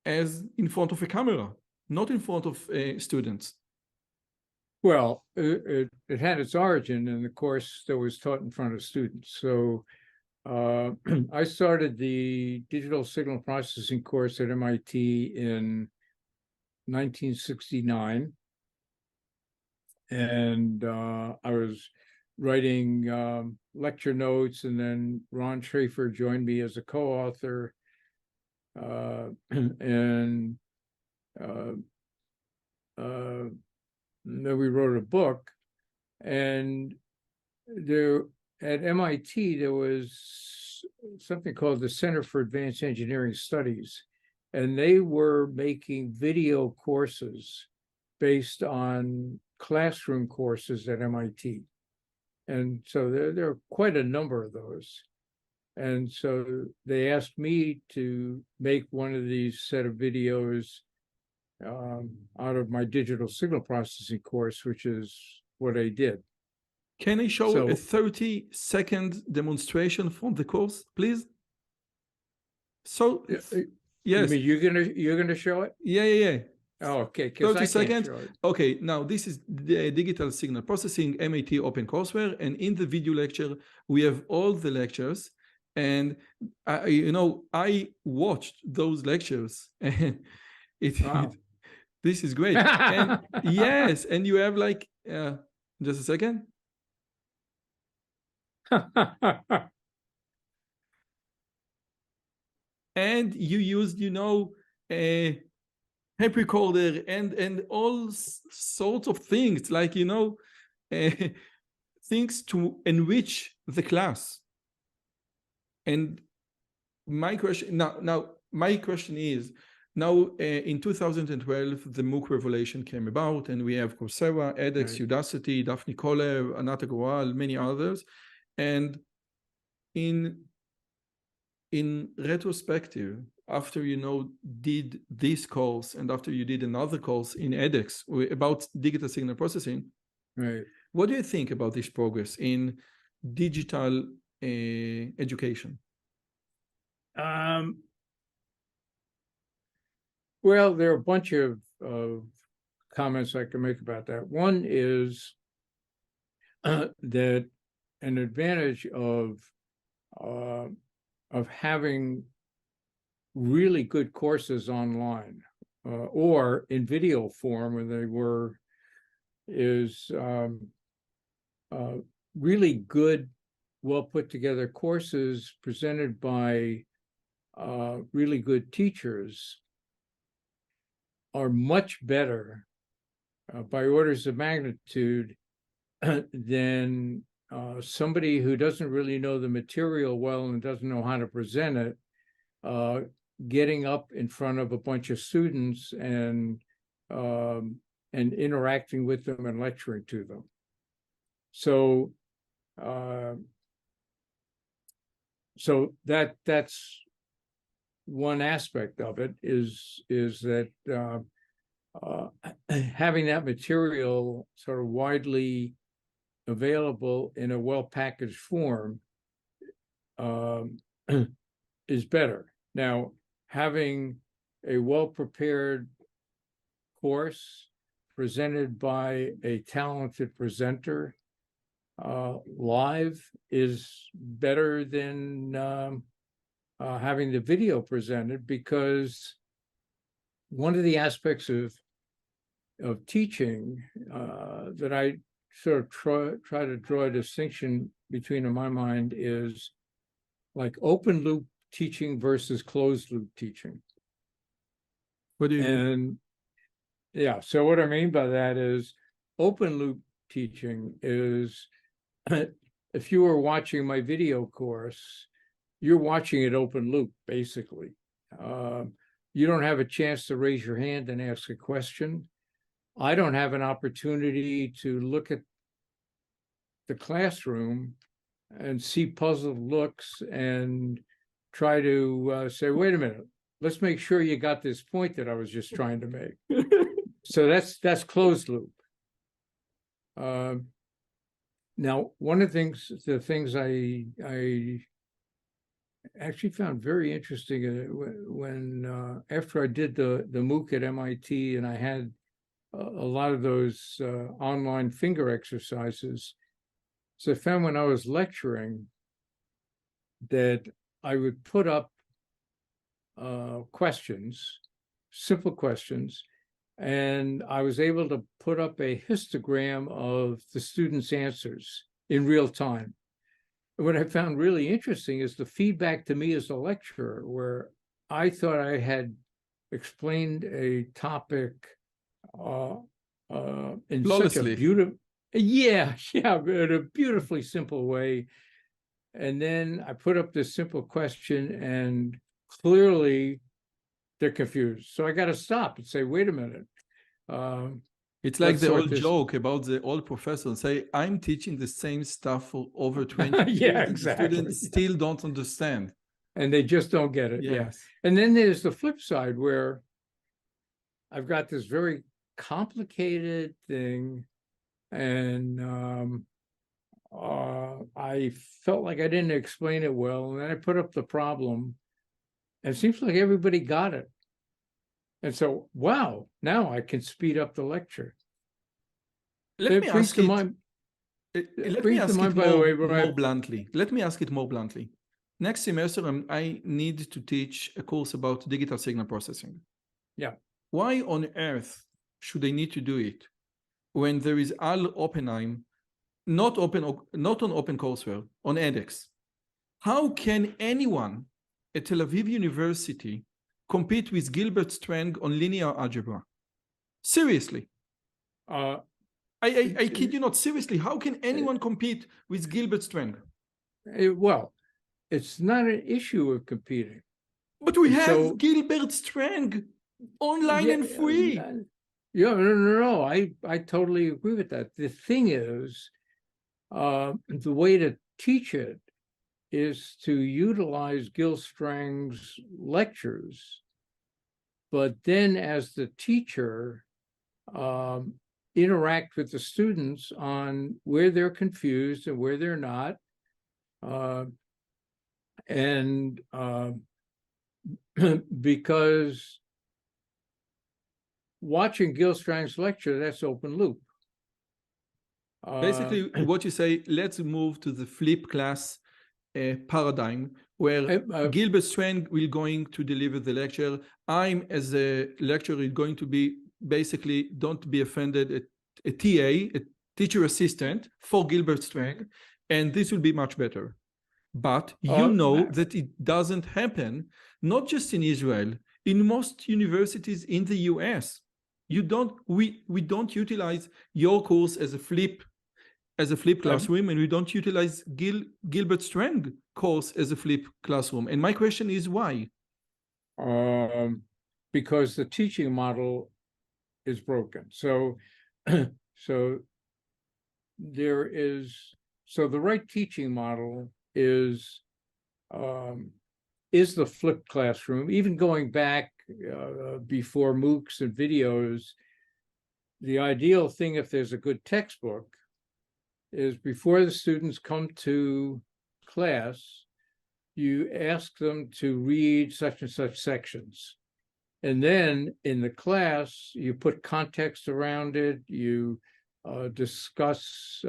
as in front of a camera, not in front of students. Well, it had its origin in the course that was taught in front of students. So I started the digital signal processing course at MIT in 1969. And I was writing lecture notes, and then Ron Schaefer joined me as a co-author, and then we wrote a book. And there at MIT there was something called the Center for Advanced Engineering Studies, and they were making video courses based on classroom courses at MIT. And so there are quite a number of those. And so they asked me to make one of these set of videos out of my digital signal processing course, which is what I did. Can I show So- a 30-second demonstration from the course, please? So, You yes. mean you're gonna show it? Yeah. Oh, okay, because 30 I can't seconds. show it. Okay, now this is the digital signal processing MIT OpenCourseWare, and in the video lecture we have all the lectures, and I watched those lectures, and Wow. this is great. And yes, and you have like just a second. And you used a tape recorder and all sorts of things, like things to enrich the class. And my question is, now in 2012 the MOOC revelation came about, and we have Coursera, edX, Right. Udacity, Daphne Koller, Anata Goral, many others. And in retrospective, after did this course, and after you did another course in edX about digital signal processing, Right. what do you think about this progress in digital education? Well, there are a bunch of comments I can make about that. One is that an advantage of having really good courses online or in video form, when they were, is really good, well put together courses presented by really good teachers are much better by orders of magnitude than somebody who doesn't really know the material well and doesn't know how to present it, getting up in front of a bunch of students and interacting with them and lecturing to them. So that's one aspect of it, is that having that material sort of widely available in a well-packaged form is better. Now, having a well-prepared course presented by a talented presenter live is better than having the video presented, because one of the aspects of teaching that I sort of try to draw a distinction between, in my mind, is like open loop teaching versus closed loop teaching. What do you mean? And yeah, so what I mean by that is open loop teaching is if you were watching my video course, you're watching it open loop, basically. You don't have a chance to raise your hand and ask a question. I don't have an opportunity to look at the classroom and see puzzled looks and try to say, wait a minute, let's make sure you got this point that I was just trying to make. So that's closed loop. Now, one of the things I actually found very interesting when after I did the MOOC at MIT, and I had a lot of those online finger exercises. So I found when I was lecturing that I would put up questions, simple questions, and I was able to put up a histogram of the students' answers. in real time. What I found really interesting is the feedback to me as a lecturer, where I thought I had explained a topic in such a Flawlessly. beautiful, yeah, in a beautifully simple way. And then I put up this simple question, and clearly they're confused. So I got to stop and say, wait a minute. It's like Let's the sort old this. joke about the old professor and say, I'm teaching the same stuff for over 20 Yeah, years and the exactly. students still don't understand. And they just don't get it. Yeah. Yes. And then there's the flip side where I've got this very complicated thing, and I felt like I didn't explain it well. And then I put up the problem, and it seems like everybody got it. And so, wow, now I can speed up the lecture. Let me brings ask to it. mind, Let me brings to ask it mind, by the way, more bluntly. Let me ask it more bluntly. Next semester, I need to teach a course about digital signal processing. Yeah. Why on earth should I need to do it when there is Oppenheim, not on OpenCourseWare, on edX? How can anyone at Tel Aviv University compete with Gilbert Strang on linear algebra? Seriously. I kid you not, seriously, how can anyone compete with Gilbert Strang? Well, it's not an issue of competing. But we have Gilbert Strang online and free. Yeah, no. I totally agree with that. The thing is, the way to teach it is to utilize Gil Strang's lectures, but then as the teacher, interact with the students on where they're confused and where they're not. Because watching Gil Strang's lecture, that's open loop. Basically, what you say, let's move to the flip class paradigm where Gilbert Strang will going to deliver the lecture. I'm, as a lecturer, going to be basically, don't be offended, a TA, a teacher assistant for Gilbert Strang, and this will be much better. But you know that it doesn't happen, not just in Israel, in most universities in the US. We don't utilize your course as a flip classroom, and we don't utilize Gilbert Strang course as a flip classroom. And my question is why? Because the teaching model is broken. So the right teaching model is the flipped classroom. Even going back before MOOCs and videos, the ideal thing, if there's a good textbook, is before the students come to class, you ask them to read such and such sections. And then in the class, you put context around it, you discuss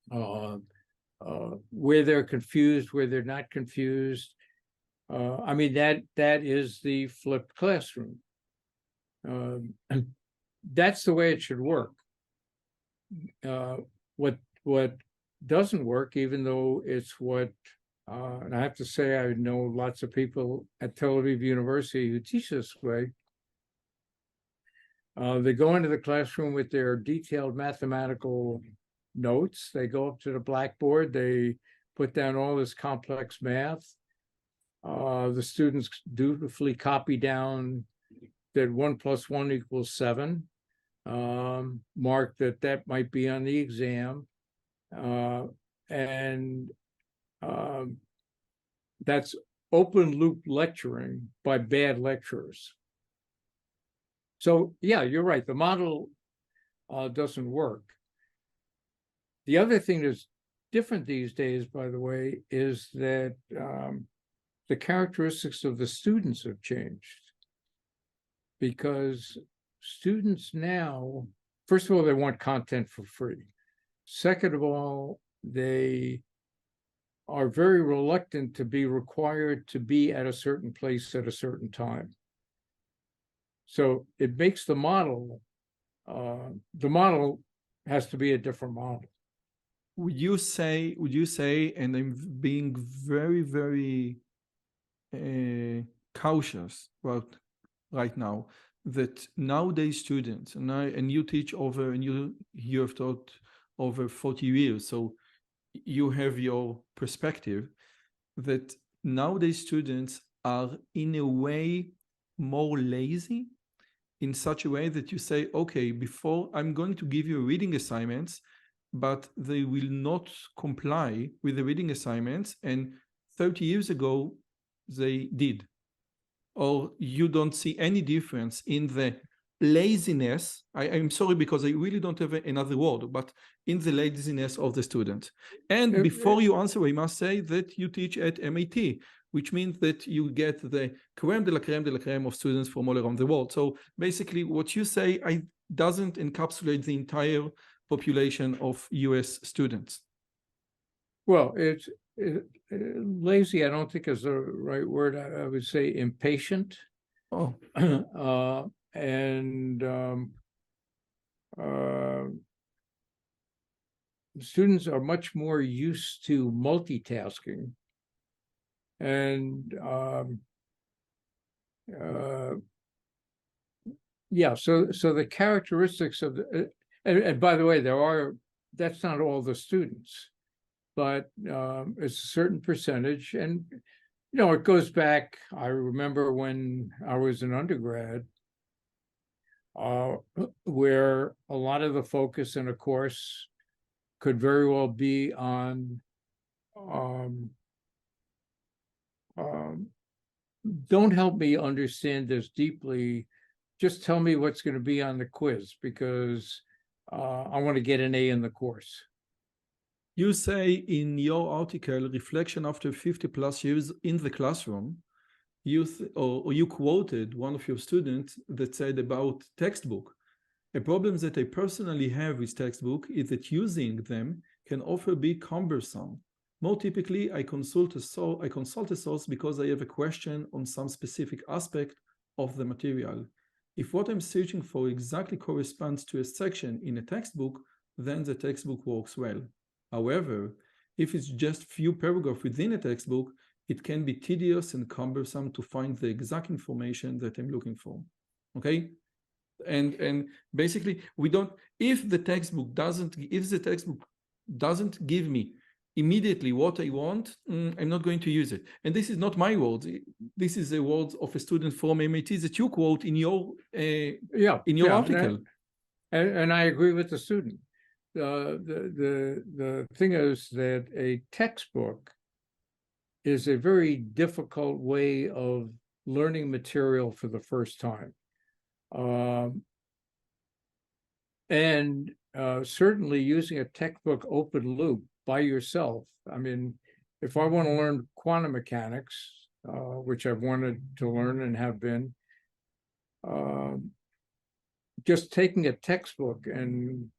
where they're confused, where they're not confused. I mean, that is the flipped classroom. That's the way it should work. What doesn't work, even though it's what, and I have to say, I know lots of people at Tel Aviv University who teach this way. They go into the classroom with their detailed mathematical notes. They go up to the blackboard. They put down all this complex math. The students dutifully copy down that 1 + 1 = 7. Mark that might be on the exam. And that's open loop lecturing by bad lecturers. So yeah, you're right. The model doesn't work. The other thing that's different these days, by the way, is that the characteristics of the students have changed. Because students now, first of all, they want content for free. Second of all, they are very reluctant to be required to be at a certain place at a certain time. So it makes the model has to be a different model. would you say, and I'm being very, very cautious about right now, that nowadays students, and you teach over, and you have taught over 40 years, so you have your perspective, that nowadays students are in a way more lazy, in such a way that you say, okay, before I'm going to give you reading assignments, but they will not comply with the reading assignments, and 30 years ago they did. Or you don't see any difference in the laziness. I'm sorry, because I really don't have another word, but in the laziness of the student. And before you answer, I must say that you teach at MIT, which means that you get the creme de la creme de la creme of students from all around the world. So basically what you say doesn't encapsulate the entire population of US students. Well, lazy, I don't think is the right word. I would say impatient. Oh, And students are much more used to multitasking. And yeah, so the characteristics of the, and by the way, that's not all the students, but it's a certain percentage. And, you know, it goes back, I remember when I was an undergrad, where a lot of the focus in a course could very well be on don't help me understand this deeply, just tell me what's going to be on the quiz, because I want to get an A in the course. You say in your article, Reflection After 50 plus years in the classroom, or you quoted one of your students that said about textbook. A problem that I personally have with textbook is that using them can often be cumbersome. More typically, I consult a source because I have a question on some specific aspect of the material. If what I'm searching for exactly corresponds to a section in a textbook, then the textbook works well. However, if it's just few paragraphs within a textbook, it can be tedious and cumbersome to find the exact information that I'm looking for. Okay? And basically, we don't, if the textbook doesn't give me immediately what I want, I'm not going to use it. And this is not my words. This is the words of a student from MIT that you quote in your article. And I agree with the student. The thing is that a textbook is a very difficult way of learning material for the first time. And certainly using a textbook open loop by yourself. I mean, if I want to learn quantum mechanics, which I've wanted to learn and have been, just taking a textbook and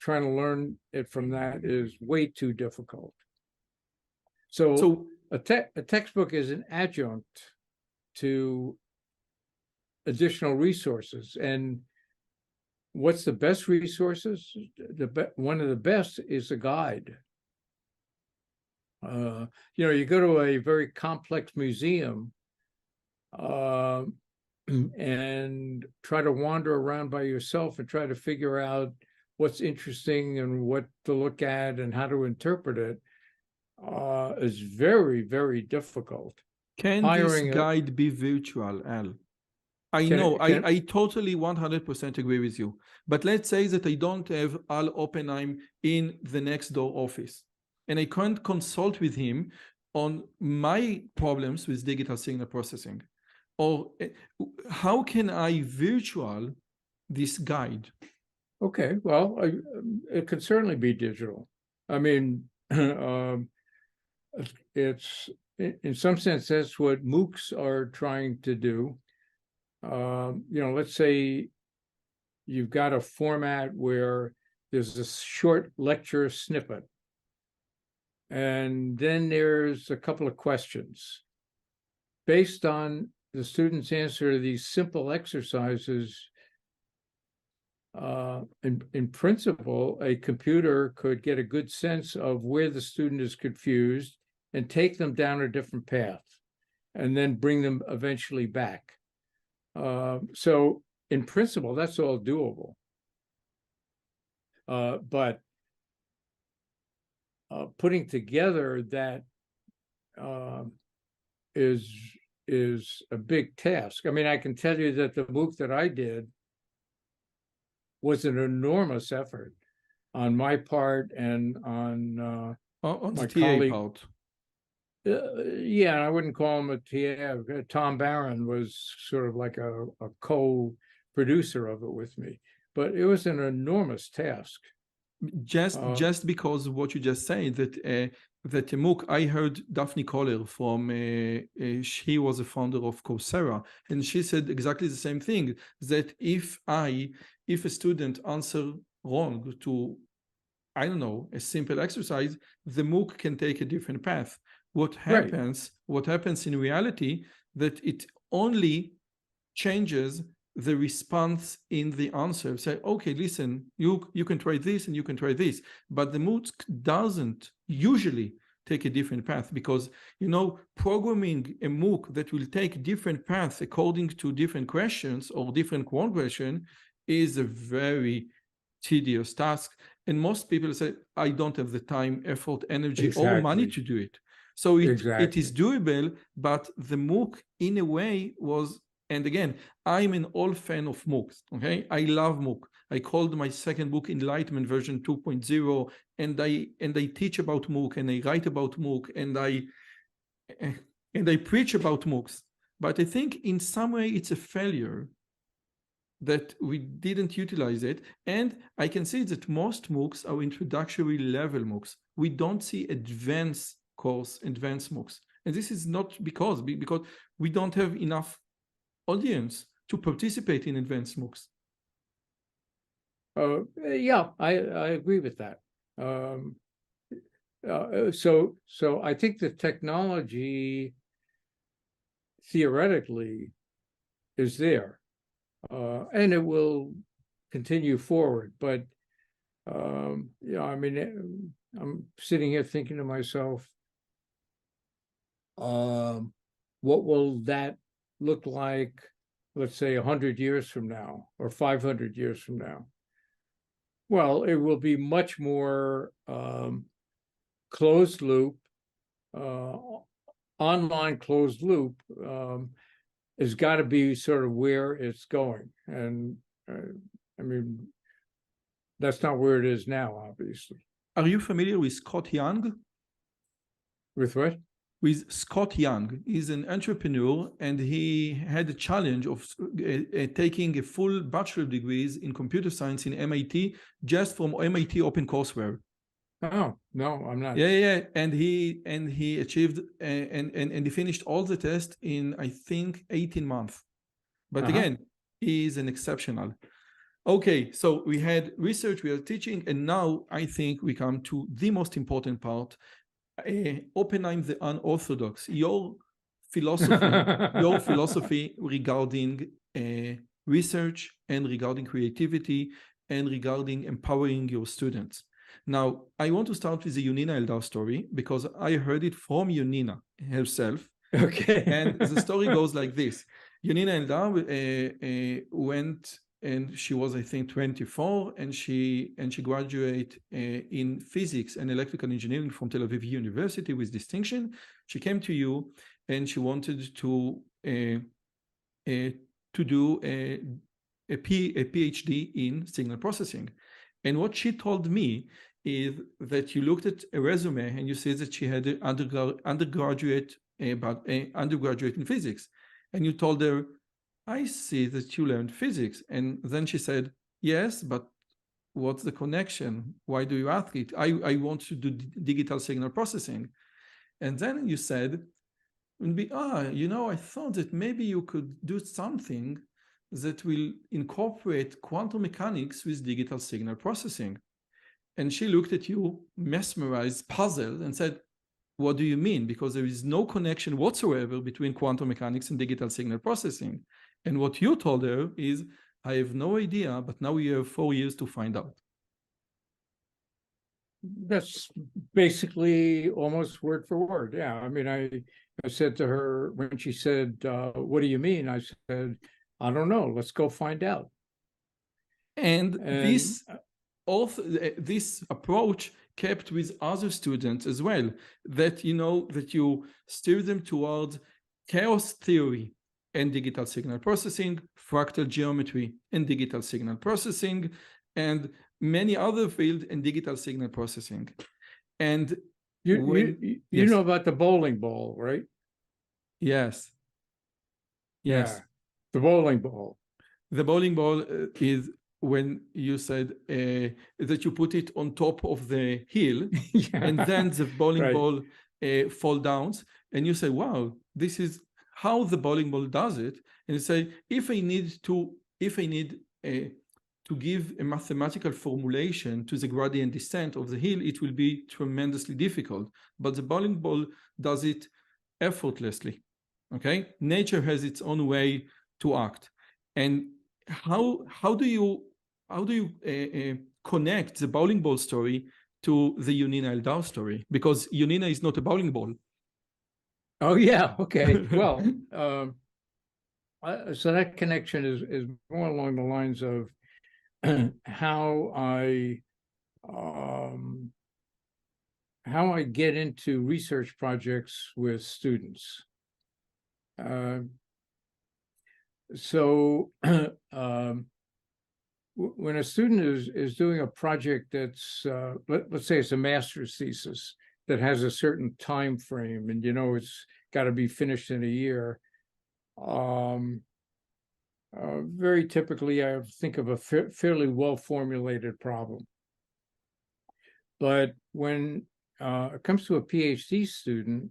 trying to learn it from that is way too difficult. So a textbook is an adjunct to additional resources. And what's the best resources? One of the best is a guide. You know, you go to a very complex museum and try to wander around by yourself and try to figure out what's interesting and what to look at and how to interpret it is very, very difficult. Can this guide be virtual, Al? I totally 100% agree with you. But let's say that I don't have Al Oppenheim in the next door office, and I can't consult with him on my problems with digital signal processing. Or how can I virtual this guide? Okay, well, it could certainly be digital. I mean, it's in some sense that's what MOOCs are trying to do. You know, let's say you've got a format where there's a short lecture snippet, and then there's a couple of questions. Based on the student's answer to these simple exercises, in principle, a computer could get a good sense of where the student is confused and take them down a different path and then bring them eventually back. So in principle, that's all doable. But putting together that is a big task. I mean, I can tell you that the MOOC that I did was an enormous effort on my part and on On my the TA colleague. part. Yeah, I wouldn't call him a TA. Tom Barron was sort of like a co-producer of it with me, but it was an enormous task. Just because what you just said, that MOOC, I heard Daphne Koller from, she was a founder of Coursera, and she said exactly the same thing, that if a student answer wrong to, I don't know, a simple exercise, the MOOC can take a different path. What happens in reality, that it only changes the response in the answer. Say, okay, listen, you can try this and you can try this, but the MOOC doesn't usually take a different path, because, you know, programming a MOOC that will take different paths according to different questions or different question is a very tedious task. And most people say, I don't have the time, effort, energy, or money to do it. So it is doable, but the MOOC in a way was, and again, I'm an old fan of MOOCs, okay? I love MOOC. I called my second book Enlightenment version 2.0, and I teach about MOOC, and I write about MOOC, and I preach about MOOCs. But I think in some way it's a failure that we didn't utilize it. And I can see that most MOOCs are introductory level MOOCs. We don't see advanced MOOCs. And this is not because we don't have enough audience to participate in advanced MOOCs. Yeah, I agree with that. So I think the technology theoretically is there, and it will continue forward. But I mean, I'm sitting here thinking to myself, what will that look like, let's say 100 years from now or 500 years from now? Well, it will be much more closed loop, online closed loop has got to be sort of where it's going. And I mean, that's not where it is now, obviously. Are you familiar with Scott Young? With what? With Scott Young. He's an entrepreneur, and he had a challenge of taking a full bachelor degrees in computer science in MIT, just from MIT OpenCourseWare. Oh, no, I'm not. Yeah. And he achieved, and he finished all the tests in, I think, 18 months. But again, he is an exceptional. Okay, so we had research, we are teaching, and now I think we come to the most important part. Oppenheim the unorthodox, your philosophy regarding research and regarding creativity and regarding empowering your students. Now, I want to start with the Yonina Eldar story, because I heard it from Yonina herself. Okay. And the story goes like this. Yonina Eldar went, and she was, I think, 24, and she graduated in physics and electrical engineering from Tel Aviv University with distinction. She came to you, and she wanted to do a PhD in signal processing. And what she told me is that you looked at a resume and you said that she had an undergraduate in physics, and you told her, I see that you learned physics. And then she said, yes, but what's the connection? Why do you ask it? I want to do digital signal processing. And then you said, I thought that maybe you could do something that will incorporate quantum mechanics with digital signal processing. And she looked at you, mesmerized, puzzled, and said, what do you mean? Because there is no connection whatsoever between quantum mechanics and digital signal processing. And what you told her is, I have no idea, but now you have 4 years to find out. That's basically almost word for word. Yeah. I mean, I said to her when she said, what do you mean? I said, I don't know. Let's go find out. And And this approach kept with other students as well, that you steer them towards chaos theory and digital signal processing, fractal geometry and digital signal processing, and many other fields in digital signal processing. And you yes, know about the bowling ball, right? yes, Yeah, yes. the bowling ball. The bowling ball is when you said that you put it on top of the hill, Yeah. and then the bowling Right. ball fall down, and you say, wow, this is how the bowling ball does it. And you say, if I need to give a mathematical formulation to the gradient descent of the hill, it will be tremendously difficult. But the bowling ball does it effortlessly. Okay, nature has its own way to act. And how do you connect the bowling ball story to the Yonina Eldar story? Because Yonina is not a bowling ball. Oh yeah. Okay. Well, so that connection is more along the lines of how I get into research projects with students. So when a student is doing a project that's let's say it's a master's thesis that has a certain time frame, and it's got to be finished in a year. Very typically, I think of a fairly well-formulated problem. But when it comes to a PhD student,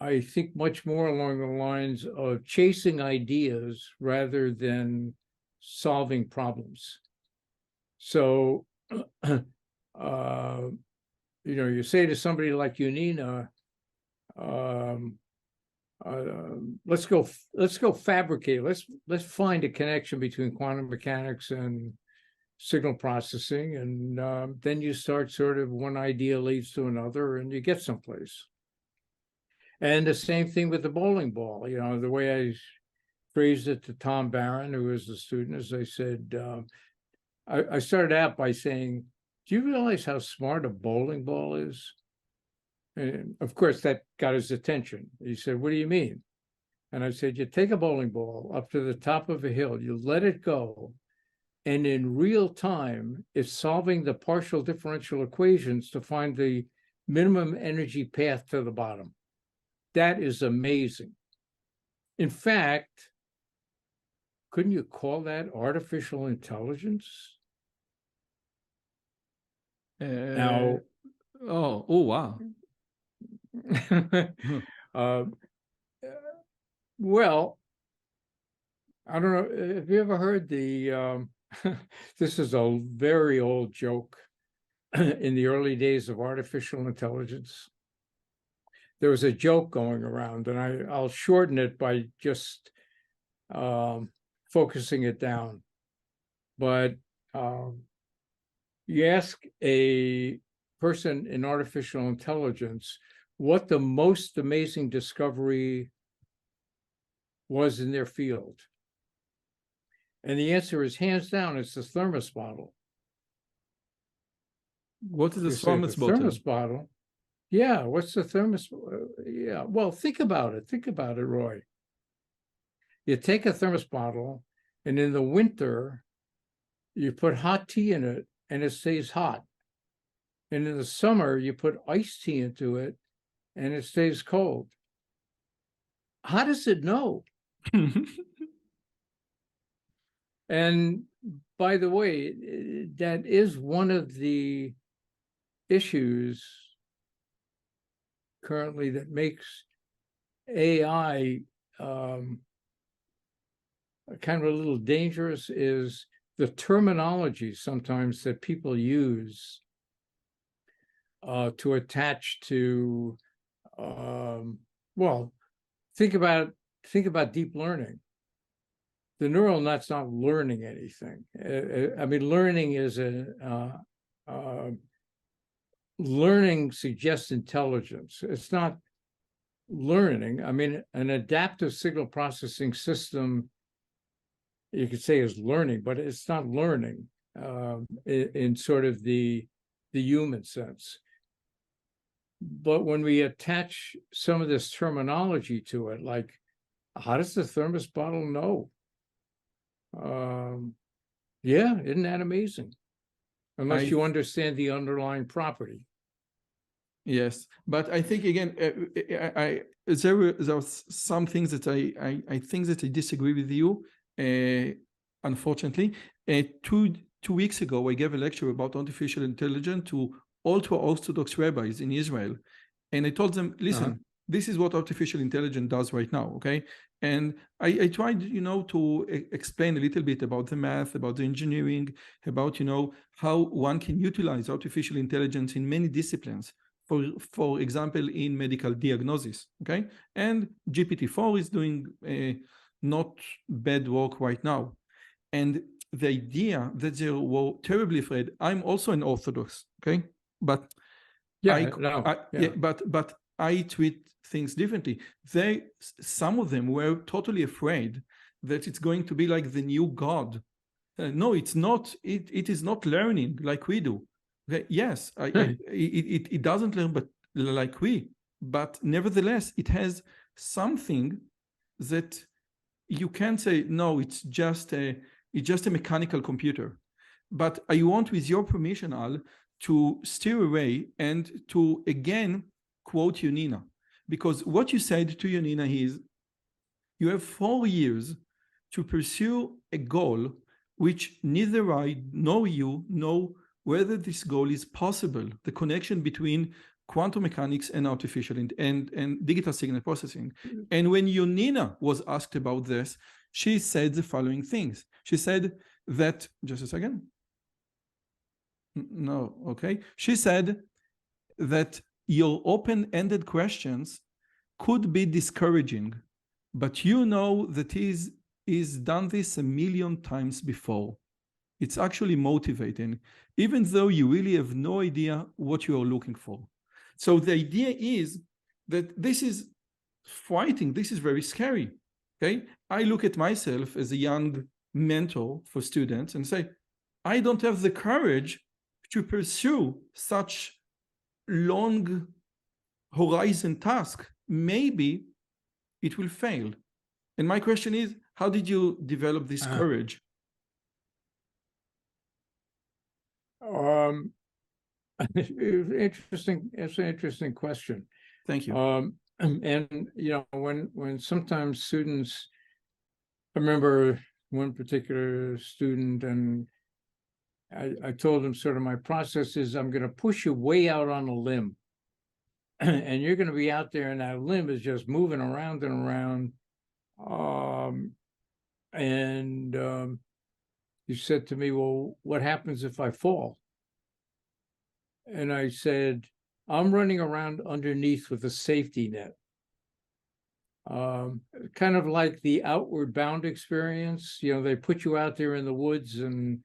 I think much more along the lines of chasing ideas rather than solving problems. So, you say to somebody like Yonina, let's go fabricate. Let's find a connection between quantum mechanics and signal processing, and then you start sort of one idea leads to another, and you get someplace. And the same thing with the bowling ball. The way I phrased it to Tom Barron, who was a student, is I said, I started out by saying, do you realize how smart a bowling ball is? And of course, that got his attention. He said, what do you mean? And I said, you take a bowling ball up to the top of a hill, you let it go, and in real time, it's solving the partial differential equations to find the minimum energy path to the bottom. That is amazing. In fact, couldn't you call that artificial intelligence? Now, oh wow. Well, I don't know. Have you ever heard this is a very old joke in the early days of artificial intelligence. There was a joke going around, and I'll shorten it by just focusing it down. But you ask a person in artificial intelligence what the most amazing discovery was in their field. And the answer is hands down, it's the thermos bottle. What is the thermos bottle? Thermos bottle. Yeah, what's the thermos? Yeah, well, think about it. Think about it, Roy. You take a thermos bottle, and in the winter, you put hot tea in it, and it stays hot. And in the summer, you put iced tea into it, and it stays cold. How does it know? And by the way, that is one of the issues currently that makes AI kind of a little dangerous, is the terminology sometimes that people use to attach to, well, think about deep learning. the neural net's not learning anything. I mean, learning is learning suggests intelligence. It's not learning. I mean, an adaptive signal processing system, you could say, is learning, but it's not learning in sort of the human sense. But when we attach some of this terminology to it, like, how does the thermos bottle know? Yeah, isn't that amazing? Unless you understand the underlying property. Yes, but I think again, there are some things that I think that I disagree with you. Unfortunately, 2 weeks ago, I gave a lecture about artificial intelligence to ultra-Orthodox rabbis in Israel, and I told them, listen, this is what artificial intelligence does right now, okay? And I tried, to explain a little bit about the math, about the engineering, about, how one can utilize artificial intelligence in many disciplines. For example, in medical diagnosis, okay? And GPT-4 is doing not bad work right now. And the idea that they were terribly afraid, I'm also an Orthodox, okay? But but I treat things differently. Some of them were totally afraid that it's going to be like the new God. No, it's not. It is not learning like we do. Okay, yes, it doesn't learn, but like we. But nevertheless, it has something that you can't say no. It's just a mechanical computer. But I want, with your permission, Al, to steer away and to again quote Yonina, because what you said to Yonina is, you have 4 years to pursue a goal which neither I nor you know whether this goal is possible, the connection between quantum mechanics and artificial and digital signal processing. And when Yonina was asked about this, she said the following things. She said that, just a second. No, okay. She said that your open-ended questions could be discouraging, but you know that he's done this a million times before. It's actually motivating, even though you really have no idea what you are looking for. So the idea is that this is frightening. This is very scary. Okay, I look at myself as a young mentor for students and say, I don't have the courage to pursue such long horizon task. Maybe it will fail. And my question is, how did you develop this courage? Interesting. It's an interesting question. Thank you. And when sometimes students, I remember one particular student, and I told him sort of my process is, I'm going to push you way out on a limb, and you're going to be out there, and that limb is just moving around and around. He said to me, well, what happens if I fall? And I said, I'm running around underneath with a safety net. Kind of like the Outward Bound experience. They put you out there in the woods and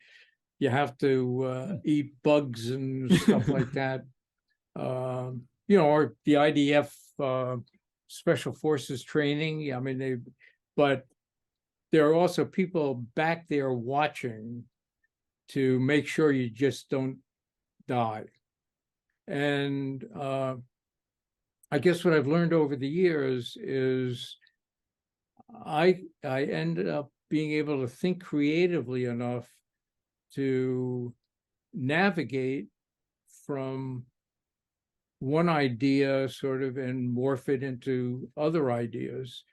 you have to eat bugs and stuff like that. Or the IDF Special Forces training. I mean, but there are also people back there watching to make sure you just don't die. And I guess what I've learned over the years is I ended up being able to think creatively enough to navigate from one idea sort of and morph it into other ideas.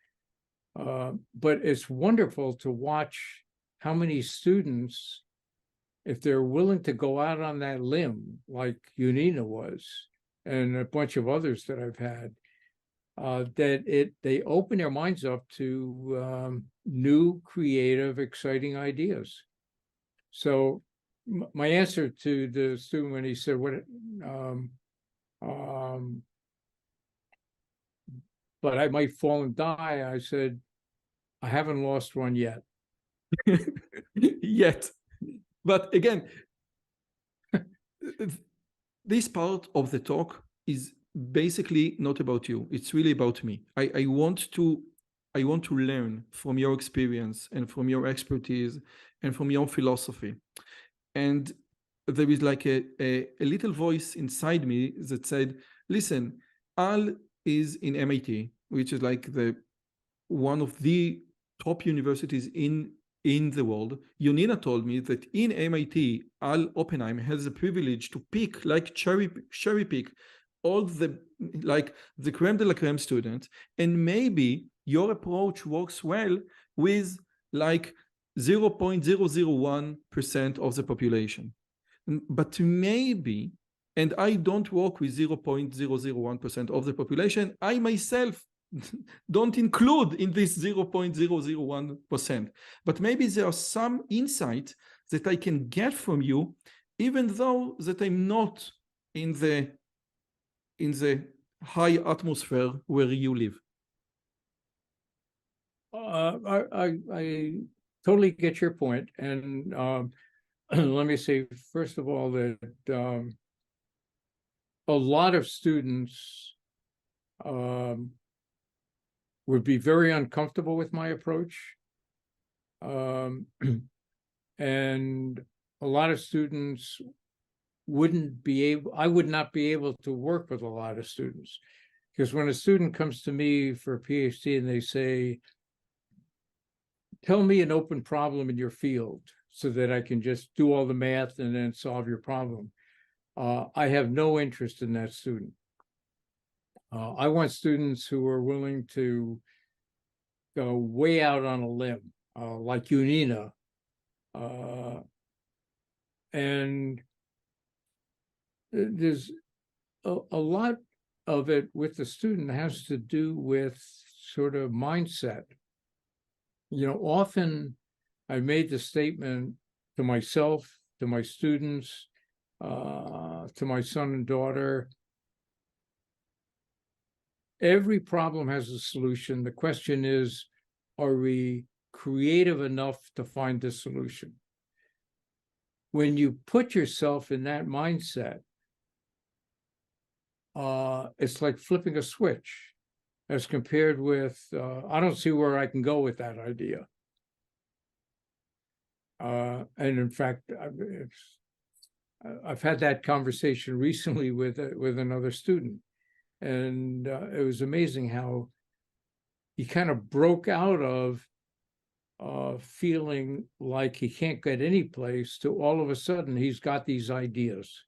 But it's wonderful to watch how many students, if they're willing to go out on that limb, like Yonina was, and a bunch of others that I've had, they open their minds up to new, creative, exciting ideas. So my answer to the student when he said, but I might fall and die, I said, I haven't lost one yet. yet. But again, this part of the talk is basically not about you. It's really about me. I want to learn from your experience and from your expertise and from your philosophy. And there is like a little voice inside me that said, listen, Al is in MIT, which is like one of the top universities in the world. Yonina told me that in MIT, Al Oppenheim has the privilege to pick, like cherry pick, all the creme de la creme students, and maybe your approach works well with like 0.001% of the population. But maybe, and I don't work with 0.001% of the population, I myself don't include in this 0.001%. But maybe there are some insights that I can get from you, even though that I'm not in the high atmosphere where you live. I totally get your point. And let me say, first of all, that a lot of students would be very uncomfortable with my approach. And a lot of students I would not be able to work with a lot of students. Because when a student comes to me for a PhD and they say, tell me an open problem in your field so that I can just do all the math and then solve your problem, I have no interest in that student. I want students who are willing to go way out on a limb, like Yonina. And there's a lot of it with the student has to do with sort of mindset. You know, often I made the statement to myself, to my students, to my son and daughter, every problem has a solution. The question is, are we creative enough to find the solution? When you put yourself in that mindset, it's like flipping a switch as compared with, I don't see where I can go with that idea. And in fact, I've had that conversation recently with another student. And it was amazing how he kind of broke out of feeling like he can't get any place to all of a sudden he's got these ideas.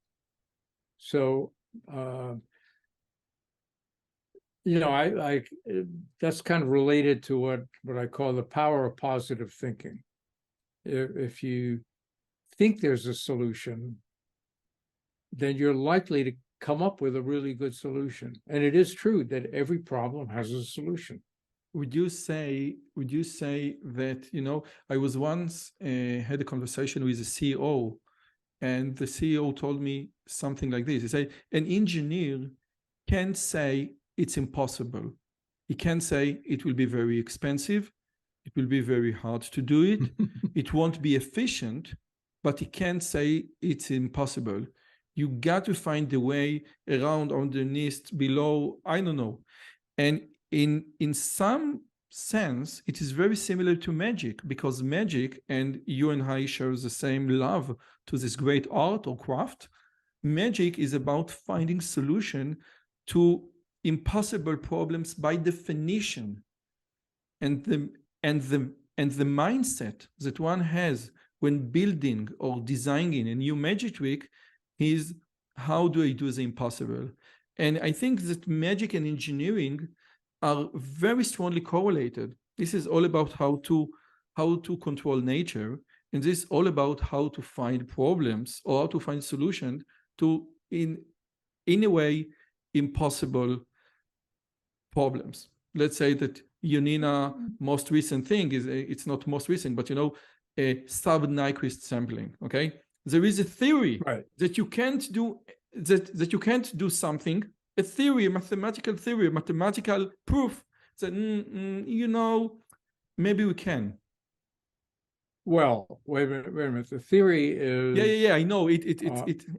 So, you know, I that's kind of related to what I call the power of positive thinking. If you think there's a solution, then you're likely to come up with a really good solution. And it is true that every problem has a solution. Would you say that, you know, I was once had a conversation with a CEO, and the CEO told me something like this. He said, an engineer can't say it's impossible. He can't say it will be very expensive. It will be very hard to do it. It won't be efficient, but he can't say it's impossible. You got to find a way around, underneath, below, I don't know. And in some sense, it is very similar to magic, because magic, and you and I share the same love to this great art or craft. Magic is about finding solution to impossible problems by definition. And the mindset that one has when building or designing a new magic trick is, how do I do the impossible? And I think that magic and engineering are very strongly correlated. This is all about how to control nature, and this is all about how to find problems or how to find solutions to, in a way, impossible problems. Let's say that Yonina most recent thing is, it's not most recent, but you know, a sub-Nyquist sampling. Okay, there is a theory that you can't do that you can't do something. A theory, a mathematical theory, a mathematical proof that you know, maybe we can. Well, wait a minute. The theory is Yeah. I know it.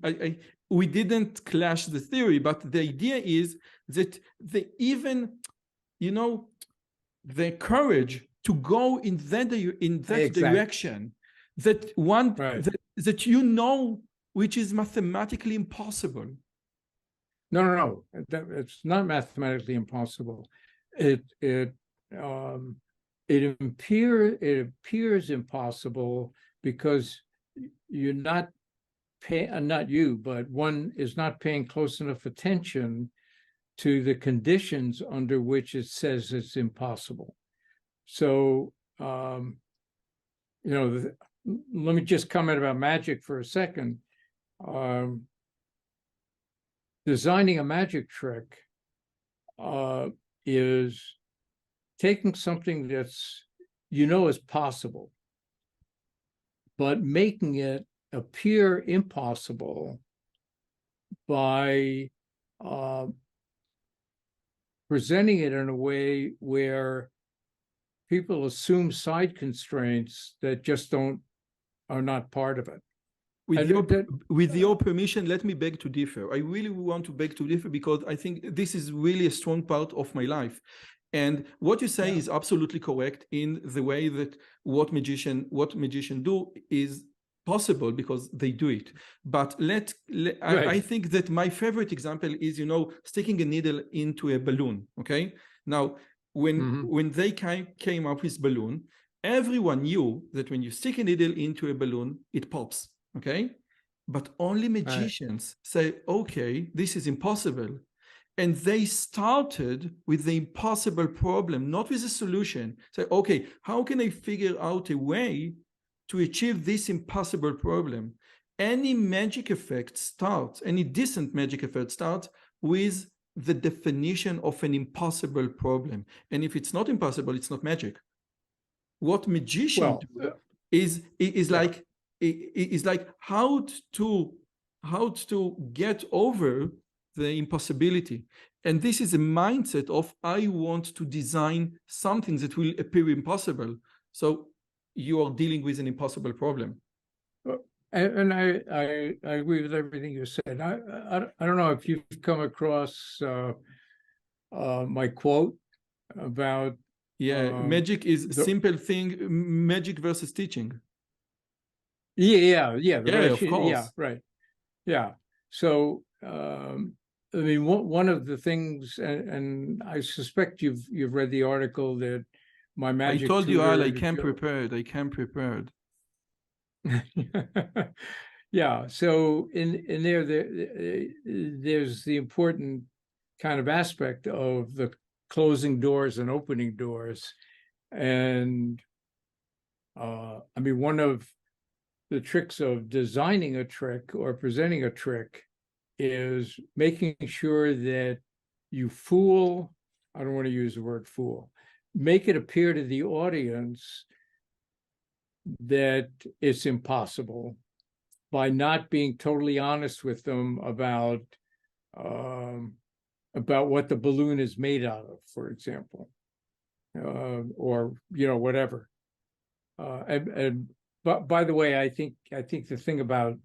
uh, We didn't clash the theory, but the idea is that even, you know, the courage to go in that exact direction, that one right. that you know, which is mathematically impossible. No. It's not mathematically impossible. It um, it appears impossible because you're not not you, but one is not paying close enough attention to the conditions under which it says it's impossible. So, let me just comment about magic for a second. Um, Designing a magic trick is taking something that's is possible, but making it appear impossible by uh, presenting it in a way where people assume side constraints that just are not part of it. With your permission, let me beg to differ. I really want to beg to differ because I think this is really a strong part of my life. And what you say is absolutely correct in the way that what magician do is possible because they do it. But I think that my favorite example is, sticking a needle into a balloon. Okay. Now, when they came up with balloon, everyone knew that when you stick a needle into a balloon, it pops. Okay. But only magicians say, okay, this is impossible. And they started with the impossible problem, not with a solution. Say, okay, how can I figure out a way to achieve this impossible problem? Any magic effect starts, any decent magic effect starts with the definition of an impossible problem. And if it's not impossible, it's not magic. What magicians do is like how to get over the impossibility. And this is a mindset of, I want to design something that will appear impossible. So you are dealing with an impossible problem. And I agree with everything you said. I don't know if you've come across my quote about magic is simple thing, magic versus teaching. Yeah, of course. Yeah, right. Yeah. So I mean, one of the things, and I suspect you've read the article that my magic. I told you, Al, I came prepared. Yeah. So in there's the important kind of aspect of the closing doors and opening doors, and I mean, one of the tricks of designing a trick or presenting a trick is making sure that you fool, I don't want to use the word fool, make it appear to the audience that it's impossible by not being totally honest with them about what the balloon is made out of, for example, or whatever. But by the way, I think the thing about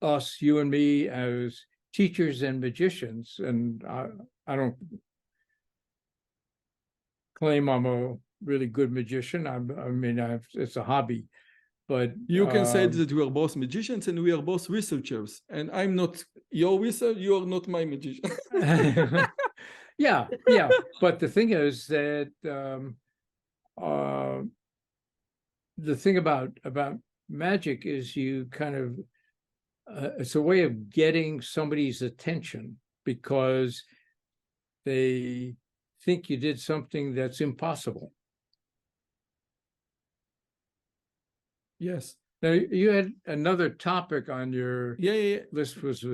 us, you and me, as teachers and magicians, and I don't claim I'm a really good magician. I mean, it's a hobby, but you can say that we are both magicians and we are both researchers. And I'm not your researcher, you are not my magician. Yeah. But the thing is that the thing about magic is you kind of it's a way of getting somebody's attention because they think you did something that's impossible. Yes. Now you had another topic on your list which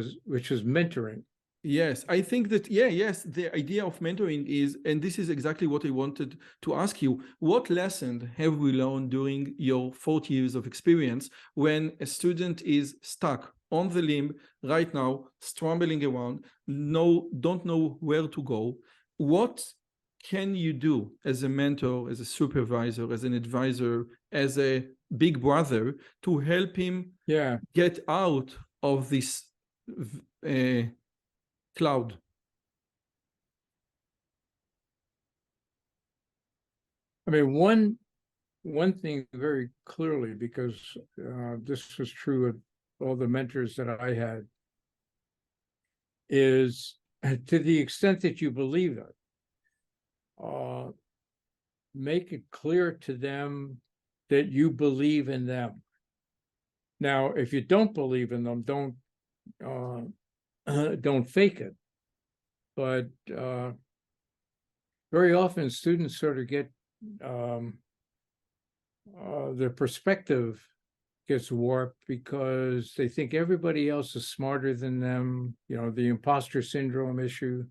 was mentoring. Yes, I think that, the idea of mentoring is, and this is exactly what I wanted to ask you, what lesson have we learned during your 40 years of experience when a student is stuck on the limb right now, stumbling around, don't know where to go? What can you do as a mentor, as a supervisor, as an advisor, as a big brother to help him get out of this cloud? I mean, one thing very clearly, because this was true of all the mentors that I had, is to the extent that you believe it, make it clear to them that you believe in them. Now, if you don't believe in them, don't fake it. But very often students sort of get their perspective gets warped because they think everybody else is smarter than them, the imposter syndrome issue.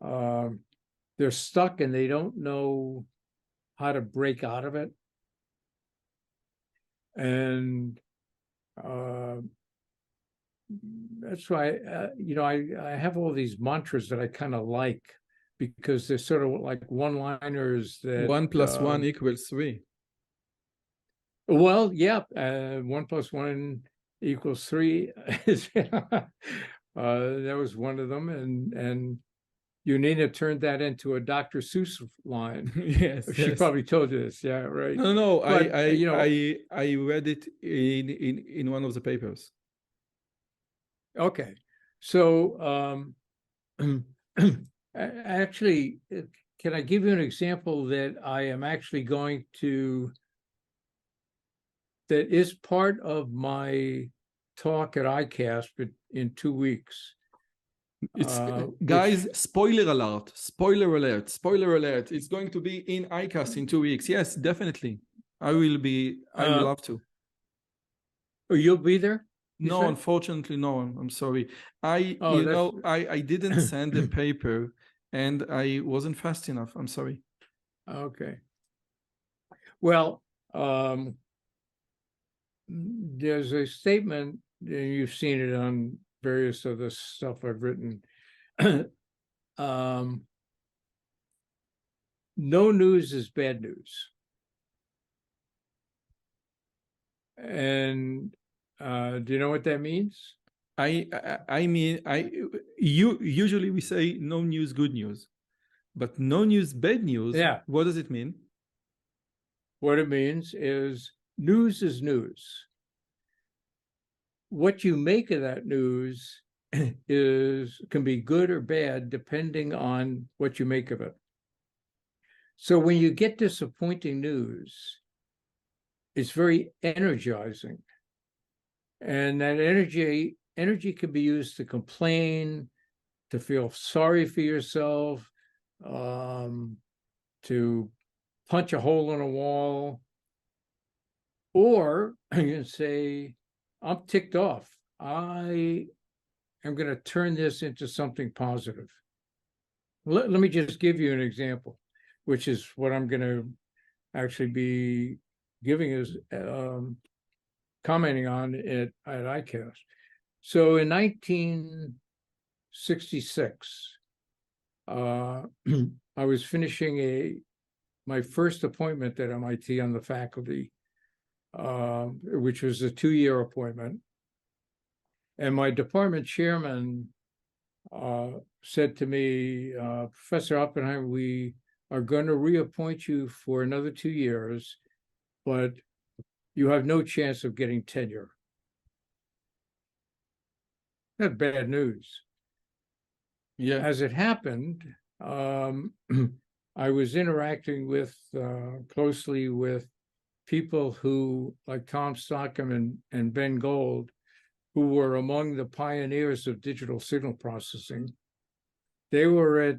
They're stuck and they don't know how to break out of it. And that's why, I have all these mantras that I kind of like, because they're sort of like one-liners that 1 + 1 = 3. Well, yeah, 1 + 1 = 3. That was one of them, and Yunina turned that into a Dr. Seuss line. Yes, She probably told you this, yeah, right. No, But, I read it in one of the papers. Okay, so actually, can I give you an example that I am actually going to, that is part of my talk at ICAST, but in 2 weeks. It's guys, spoiler alert, spoiler alert, spoiler alert. It's going to be in ICAST in 2 weeks. Yes, definitely. I will love to. Oh, you'll be there? No, unfortunately, no. I'm sorry. I didn't send the paper and I wasn't fast enough. I'm sorry. Okay. Well, there's a statement, and you've seen it on various of the stuff I've written. No news is bad news. And do you know what that means? Usually we say no news, good news, but no news, bad news. Yeah. What does it mean? What it means is news is news. What you make of that news can be good or bad depending on what you make of it. So when you get disappointing news, it's very energizing. And that energy can be used to complain, to feel sorry for yourself, to punch a hole in a wall, or you can say, I'm ticked off. I am going to turn this into something positive. Let me just give you an example, which is what I'm going to actually be giving as commenting on at ICAST. So in 1966, I was finishing my first appointment at MIT on the faculty, which was a 2-year appointment. And my department chairman said to me, Professor Oppenheim, we are going to reappoint you for another 2 years, but you have no chance of getting tenure. That's bad news. Yeah. As it happened, I was interacting closely with people who, like Tom Stockham and Ben Gold, who were among the pioneers of digital signal processing. They were at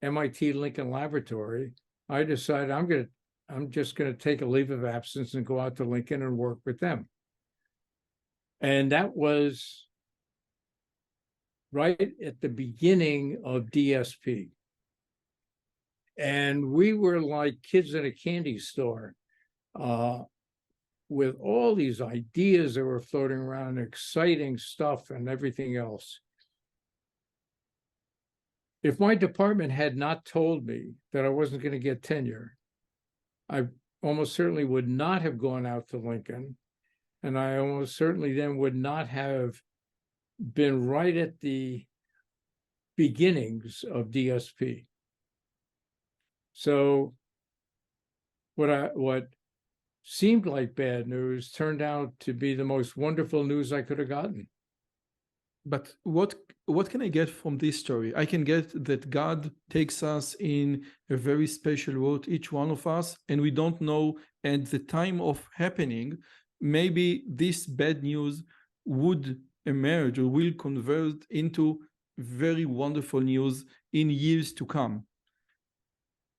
MIT Lincoln Laboratory. I decided I'm just going to take a leave of absence and go out to Lincoln and work with them. And that was right at the beginning of DSP. And we were like kids in a candy store, with all these ideas that were floating around, exciting stuff and everything else. if my department had not told me that I wasn't going to get tenure, I almost certainly would not have gone out to Lincoln. And I almost certainly then would not have been right at the beginnings of DSP. So what seemed like bad news turned out to be the most wonderful news I could have gotten. But what can I get from this story? I can get that God takes us in a very special road, each one of us, and we don't know at the time of happening, maybe this bad news would emerge or will convert into very wonderful news in years to come.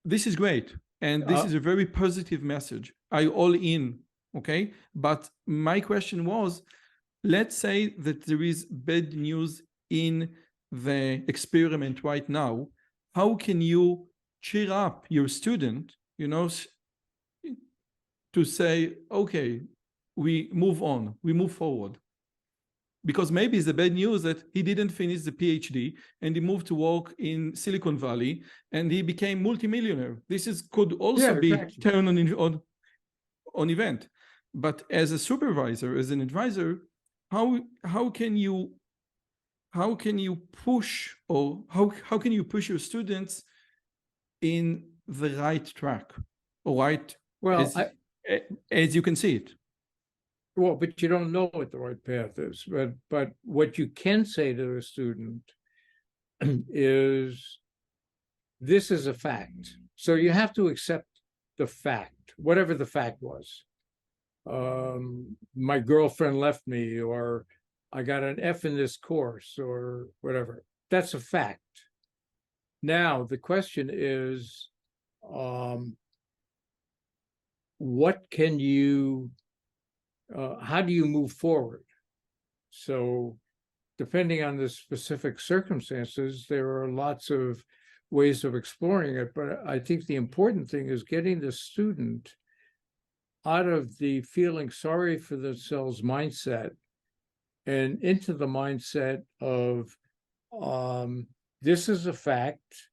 This is great. And this is a very positive message. I all in, okay? But my question was, let's say that there is bad news in the experiment right now. How can you cheer up your student, to say, okay, we move on, we move forward? Because maybe it's the bad news that he didn't finish the PhD and he moved to work in Silicon Valley and he became multimillionaire. Could also be turn on event. But as a supervisor, as an advisor, how can you push, or how can you push your students in the right track, or right, well, as you can see it? Well, but you don't know what the right path is. But what you can say to a student is, this is a fact. So you have to accept the fact, whatever the fact was. My girlfriend left me, or I got an F in this course, or whatever. That's a fact. Now, the question is, what can you how do you move forward? So depending on the specific circumstances, there are lots of ways of exploring it. But I think the important thing is getting the student out of the feeling sorry for themselves mindset and into the mindset of, this is a fact.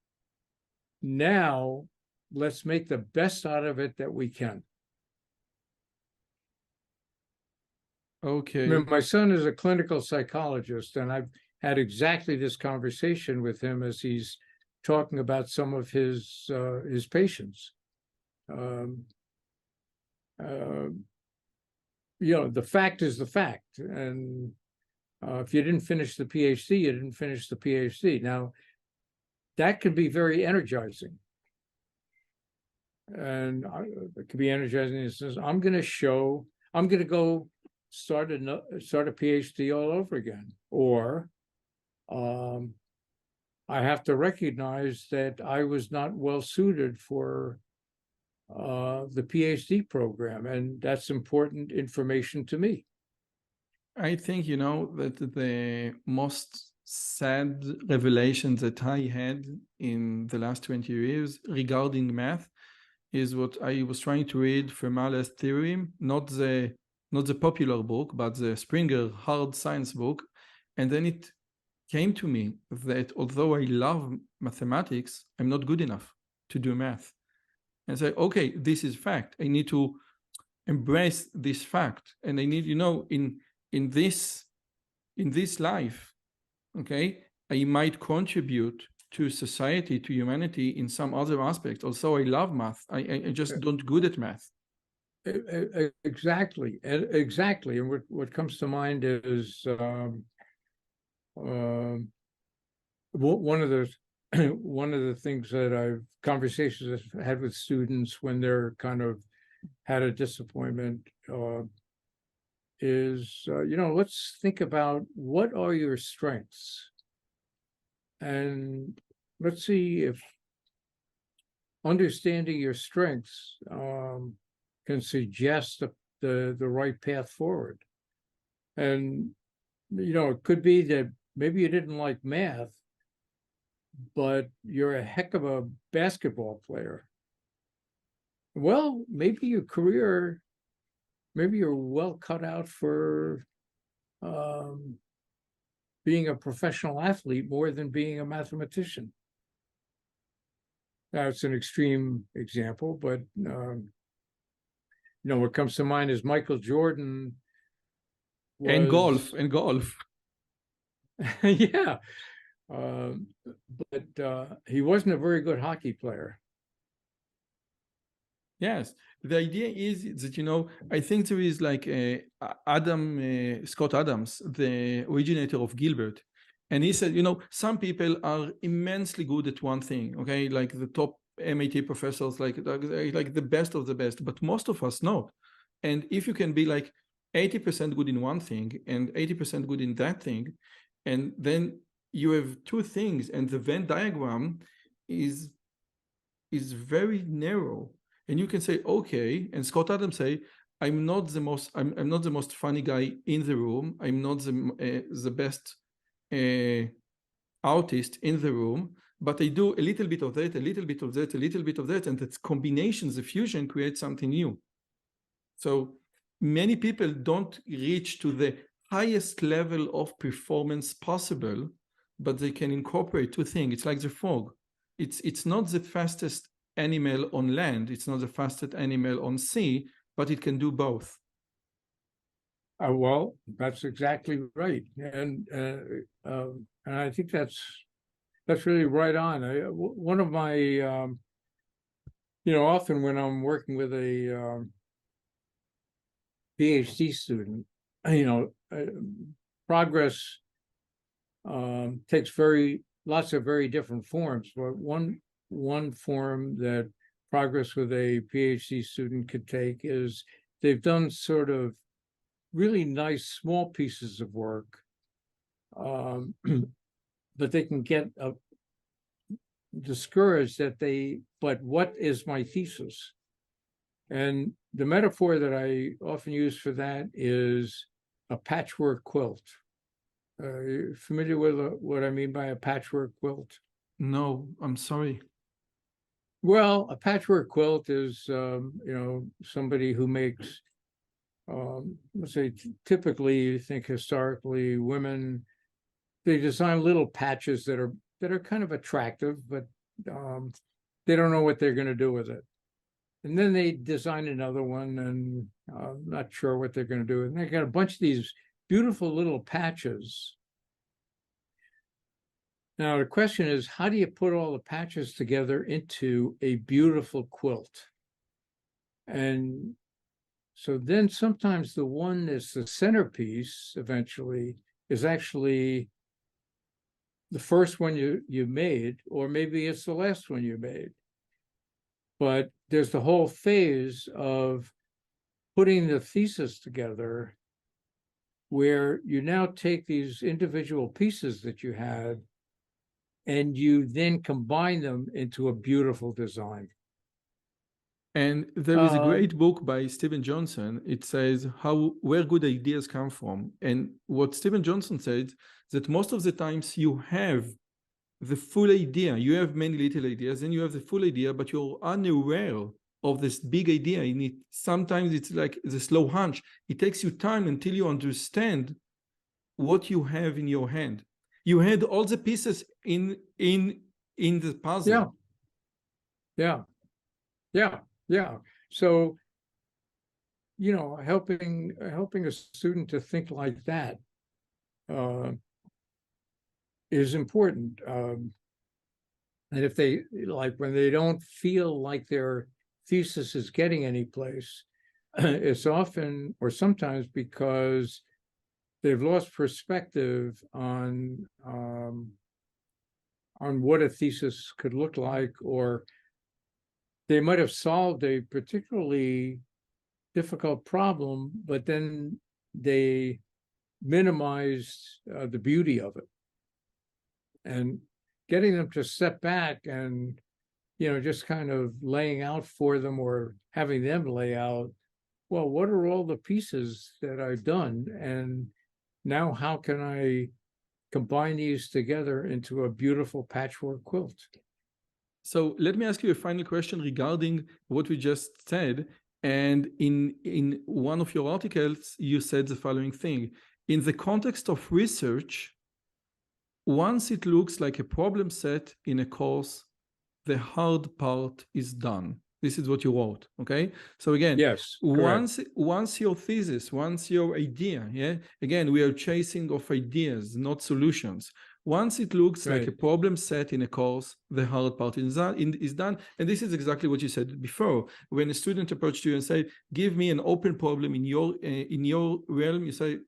Now, let's make the best out of it that we can. Okay. I mean, my son is a clinical psychologist, and I've had exactly this conversation with him as he's talking about some of his patients. The fact is the fact, and if you didn't finish the PhD, you didn't finish the PhD. Now, that can be very energizing, and it can be energizing. It says, I'm going to go start a PhD all over again, or I have to recognize that I was not well suited for the PhD program, and that's important information to me. I think, that the most sad revelation that I had in the last 20 years regarding math is what I was trying to read Fermat's theorem, not the popular book, but the Springer hard science book. And then it came to me that although I love mathematics, I'm not good enough to do math. And say, okay, this is fact. I need to embrace this fact. And I need, in this life, okay, I might contribute to society, to humanity in some other aspect. Also, I love math. I just don't good at math. Exactly. And what comes to mind is one of the things that conversations I've had with students when they're kind of had a disappointment is, let's think about, what are your strengths? And let's see if understanding your strengths can suggest the right path forward. And, it could be that maybe you didn't like math, but you're a heck of a basketball player. Well, maybe your career, maybe you're well cut out for being a professional athlete more than being a mathematician. That's an extreme example, but what comes to mind is Michael Jordan And was, golf. yeah, but he wasn't a very good hockey player. Yes, the idea is that, I think there is like Scott Adams, the originator of Gilbert, and he said, some people are immensely good at one thing, okay, like the top MIT professors, like the best of the best, but most of us not. And if you can be like 80% good in one thing and 80% good in that thing, and then you have two things, and the Venn diagram is very narrow. And you can say, okay, and Scott Adams say, I'm not the most funny guy in the room. I'm not the best artist in the room, but I do a little bit of that, a little bit of that, a little bit of that, and that combinations, the fusion creates something new. So many people don't reach to the highest level of performance possible, but they can incorporate two things. It's like the frog. It's not the fastest animal on land. It's not the fastest animal on sea, but it can do both. Well, that's exactly right, and I think that's really right on. One of my, often when I'm working with a PhD student, progress takes lots of very different forms. But one form that progress with a PhD student could take is they've done sort of really nice small pieces of work, but they can get discouraged but what is my thesis? And the metaphor that I often use for that is a patchwork quilt. You familiar with what I mean by a patchwork quilt? No, I'm sorry. Well, a patchwork quilt is, somebody who makes, let's say, typically, you think historically, women, they design little patches that are kind of attractive, but they don't know what they're going to do with it. And then they design another one, and not sure what they're going to do. And they got a bunch of these beautiful little patches. Now, the question is, how do you put all the patches together into a beautiful quilt? And so then sometimes the one that's the centerpiece eventually is actually the first one you made, or maybe it's the last one you made. But there's the whole phase of putting the thesis together where you now take these individual pieces that you had and you then combine them into a beautiful design. And there is a great book by Stephen Johnson. It says where good ideas come from. And what Stephen Johnson said, that most of the times you have the full idea, you have many little ideas, and you have the full idea, but you're unaware of this big idea. Sometimes it's like the slow hunch. It takes you time until you understand what you have in your hand. You had all the pieces in the puzzle. Yeah. So, helping a student to think like that is important. And if they when they don't feel like their thesis is getting any place, it's often or sometimes because they've lost perspective on what a thesis could look like, or they might have solved a particularly difficult problem, but then they minimized the beauty of it. And getting them to step back and, just kind of laying out for them or having them lay out, well, what are all the pieces that I've done? And now how can I combine these together into a beautiful patchwork quilt? So let me ask you a final question regarding what we just said. And in one of your articles, you said the following thing. In the context of research, once it looks like a problem set in a course, the hard part is done. This is what you wrote, okay? So again, Yes, correct. once your thesis, once your idea, yeah, again, we are chasing of ideas, not solutions. Once it looks like Right. a problem set in a course, the hard part is done. And this is exactly what you said before. When a student approached you and said, give me an open problem in your realm, you say,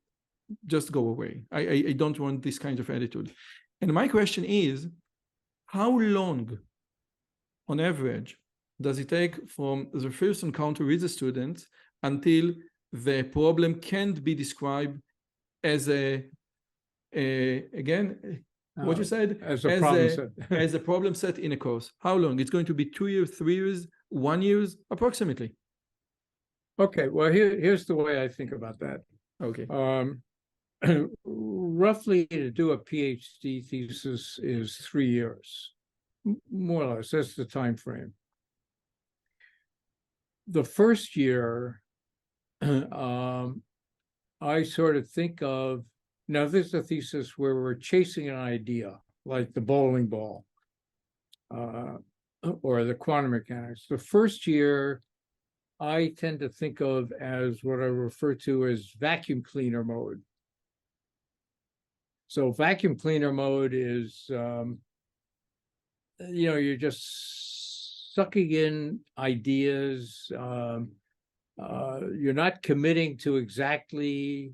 just go away. I don't want this kind of attitude. And my question is, how long, on average, does it take from the first encounter with the student until the problem can't be described as again, what you said, as a problem set. as a problem set in a course? How long? It's going to be 2 years, 3 years, 1 year, approximately. Okay, well, here's the way I think about that. Okay. Roughly, to do a PhD thesis is 3 years, more or less. That's the time frame. The first year, I sort of think of, now this is a thesis where we're chasing an idea, like the bowling ball or the quantum mechanics. The first year, I tend to think of as what I refer to as vacuum cleaner mode. So vacuum cleaner mode is, you're just sucking in ideas. You're not committing to exactly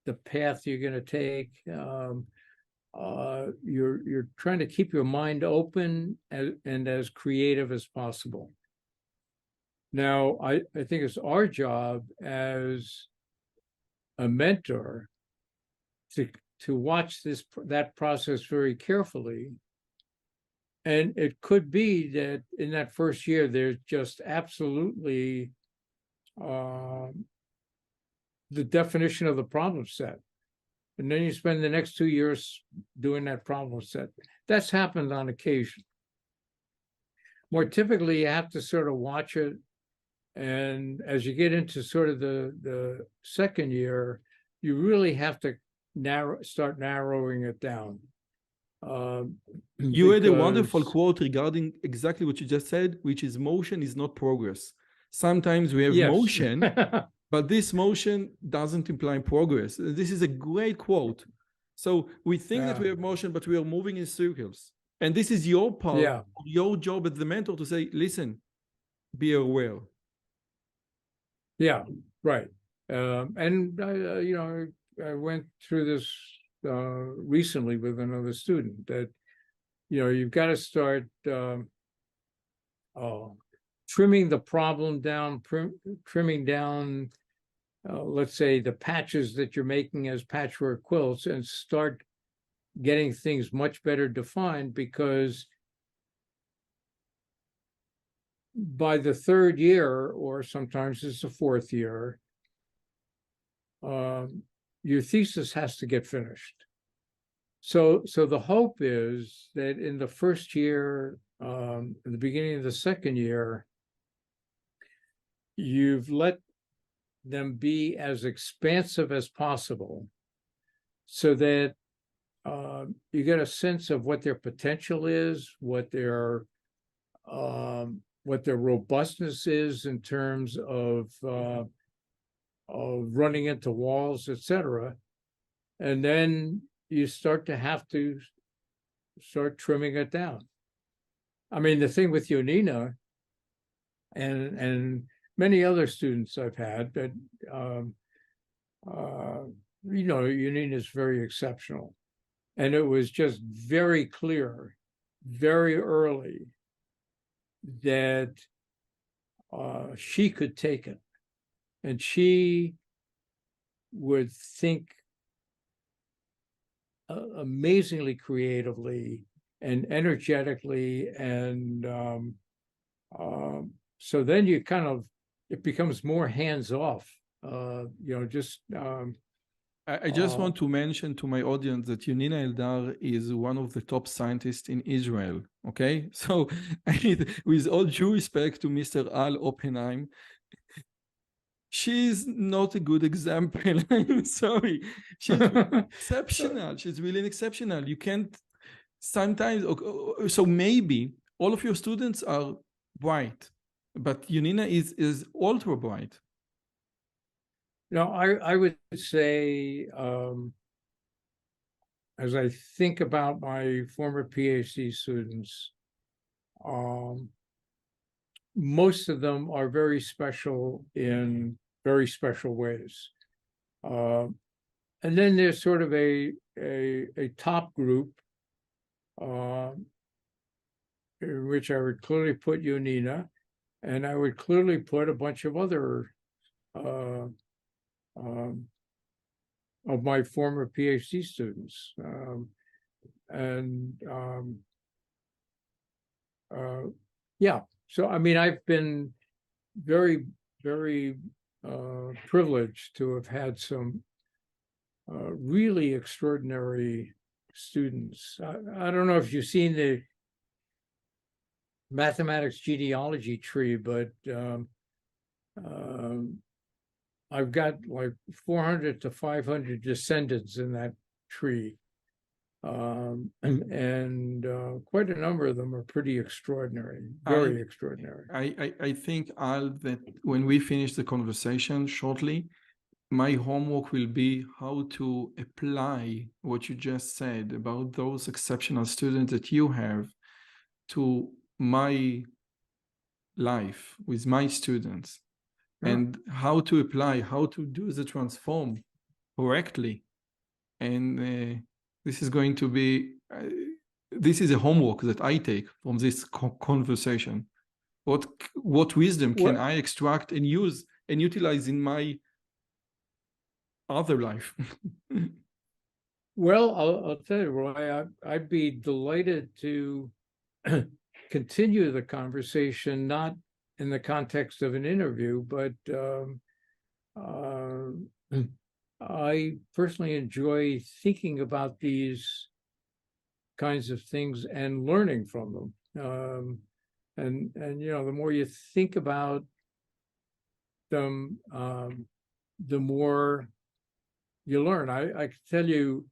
the path you're going to take. You're trying to keep your mind open and as creative as possible. Now, I think it's our job as a mentor to watch that process very carefully. And it could be that in that first year, there's just absolutely the definition of the problem set. And then you spend the next 2 years doing that problem set. That's happened on occasion. More typically, you have to sort of watch it. And as you get into sort of the second year, you really have to start narrowing it down. You had a wonderful quote regarding exactly what you just said, which is motion is not progress. Sometimes we have motion, but this motion doesn't imply progress. This is a great quote. So we think that we have motion, but we are moving in circles. And this is your part, your job as the mentor to say, listen, be aware. Yeah, right. And I went through this recently with another student that, you've got to start trimming the problem down, trimming down, let's say, the patches that you're making as patchwork quilts, and start getting things much better defined, because by the third year, or sometimes it's the fourth year, your thesis has to get finished. So the hope is that in the first year, in the beginning of the second year, you've let them be as expansive as possible, so that you get a sense of what their potential is, what their robustness is in terms of running into walls, etc. And then you start to have to start trimming it down. I mean, the thing with Yonina and many other students I've had, that Yonina is very exceptional. And it was just very clear, very early, that she could take it. And she would think amazingly creatively and energetically. And so then you it becomes more hands-off, I just want to mention to my audience that Yonina Eldar is one of the top scientists in Israel, okay? So with all due respect to Mr. Al Oppenheim, she's not a good example. I'm sorry. She's exceptional. She's really exceptional. You can't sometimes, so maybe all of your students are bright, but Yonina is ultra bright. No, I would say, as I think about my former PhD students, most of them are very special in very special ways. And then there's sort of a top group, in which I would clearly put Yonina, and I would clearly put a bunch of other of my former PhD students. Yeah, so I mean, I've been very, very privileged to have had some really extraordinary students. I don't know if you've seen the mathematics genealogy tree, but I've got like 400 to 500 descendants in that tree. And quite a number of them are pretty extraordinary, very extraordinary. I think, Al, that when we finish the conversation shortly, my homework will be how to apply what you just said about those exceptional students that you have to my life with my students, and how to apply, how to do the transform correctly. And this is going to be, this is a homework that I take from this conversation. What wisdom can I extract and use and utilize in my other life? Well, I'll tell you, Roy, I'd be delighted to continue the conversation, not in the context of an interview, but I personally enjoy thinking about these kinds of things and learning from them. And you know, the more you think about them, the more you learn. I can tell you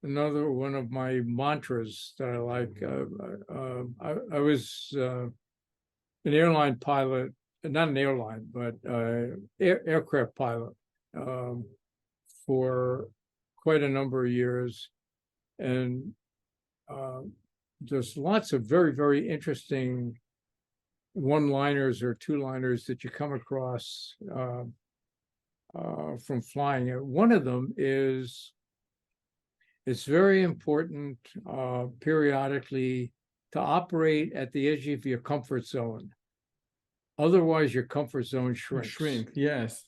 another one of my mantras that I like. I was an airline pilot, not an airline, but aircraft pilot for quite a number of years. And there's lots of very, very interesting one-liners or two-liners that you come across from flying. One of them is, it's very important periodically to operate at the edge of your comfort zone. Otherwise, your comfort zone shrinks. Shrink, yes.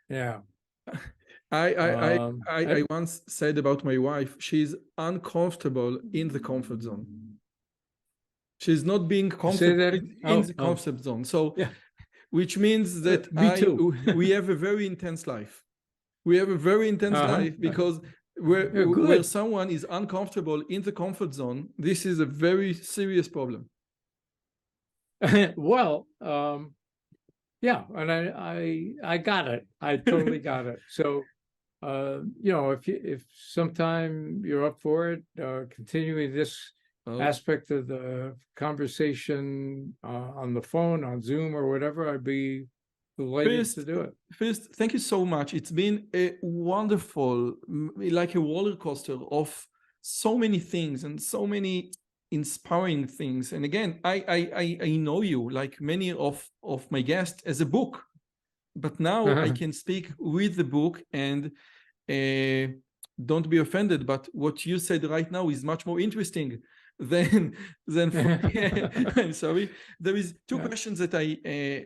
Yeah. I once said about my wife, she's uncomfortable in the comfort zone. She's not being comfortable in the comfort zone. So, yeah. Which means that we have a very intense life. We have a very intense life because where someone is uncomfortable in the comfort zone, this is a very serious problem. Well, yeah, and I got it. I totally got it. So, you know, if sometime you're up for it, continuing this aspect of the conversation on the phone, on Zoom or whatever, I'd be delighted to do it. First, thank you so much. It's been a wonderful, like a roller coaster of so many things and so many inspiring things. And again, I know you, like many of my guests, as a book, but now I can speak with the book. And don't be offended, but what you said right now is much more interesting than I'm sorry. There is two questions that I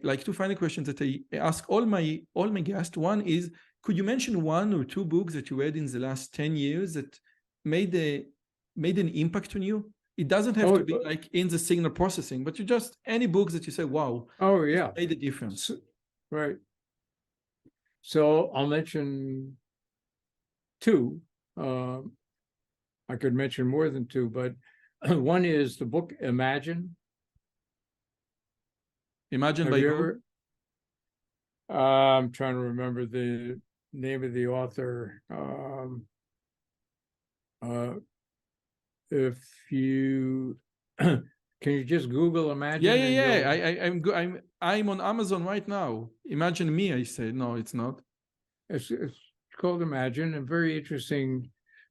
like, two final questions that I ask all my guests. One is, could you mention one or two books that you read in the last 10 years that made an impact on you? It doesn't have to be like in the signal processing, but you just any books that you say, wow, made a difference. Right. So I'll mention two. I could mention more than two, but one is the book Imagine. Imagine by who? I'm trying to remember the name of the author. if you can you just Google imagine? I'm on Amazon right now. Imagine me, I say. No, it's not. It's called Imagine, a very interesting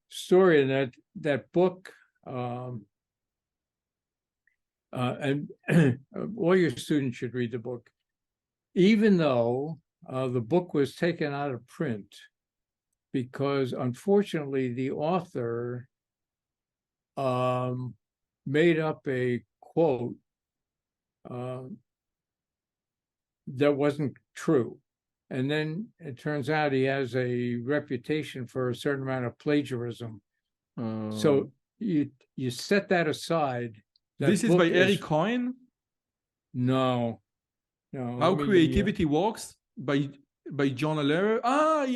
story. And that book, and all your students should read the book, even though the book was taken out of print, because unfortunately the author made up a quote that wasn't true. And then it turns out he has a reputation for a certain amount of plagiarism. So you set that aside. This is by Eric Cohen? No. How Creativity Works by John Lehrer. By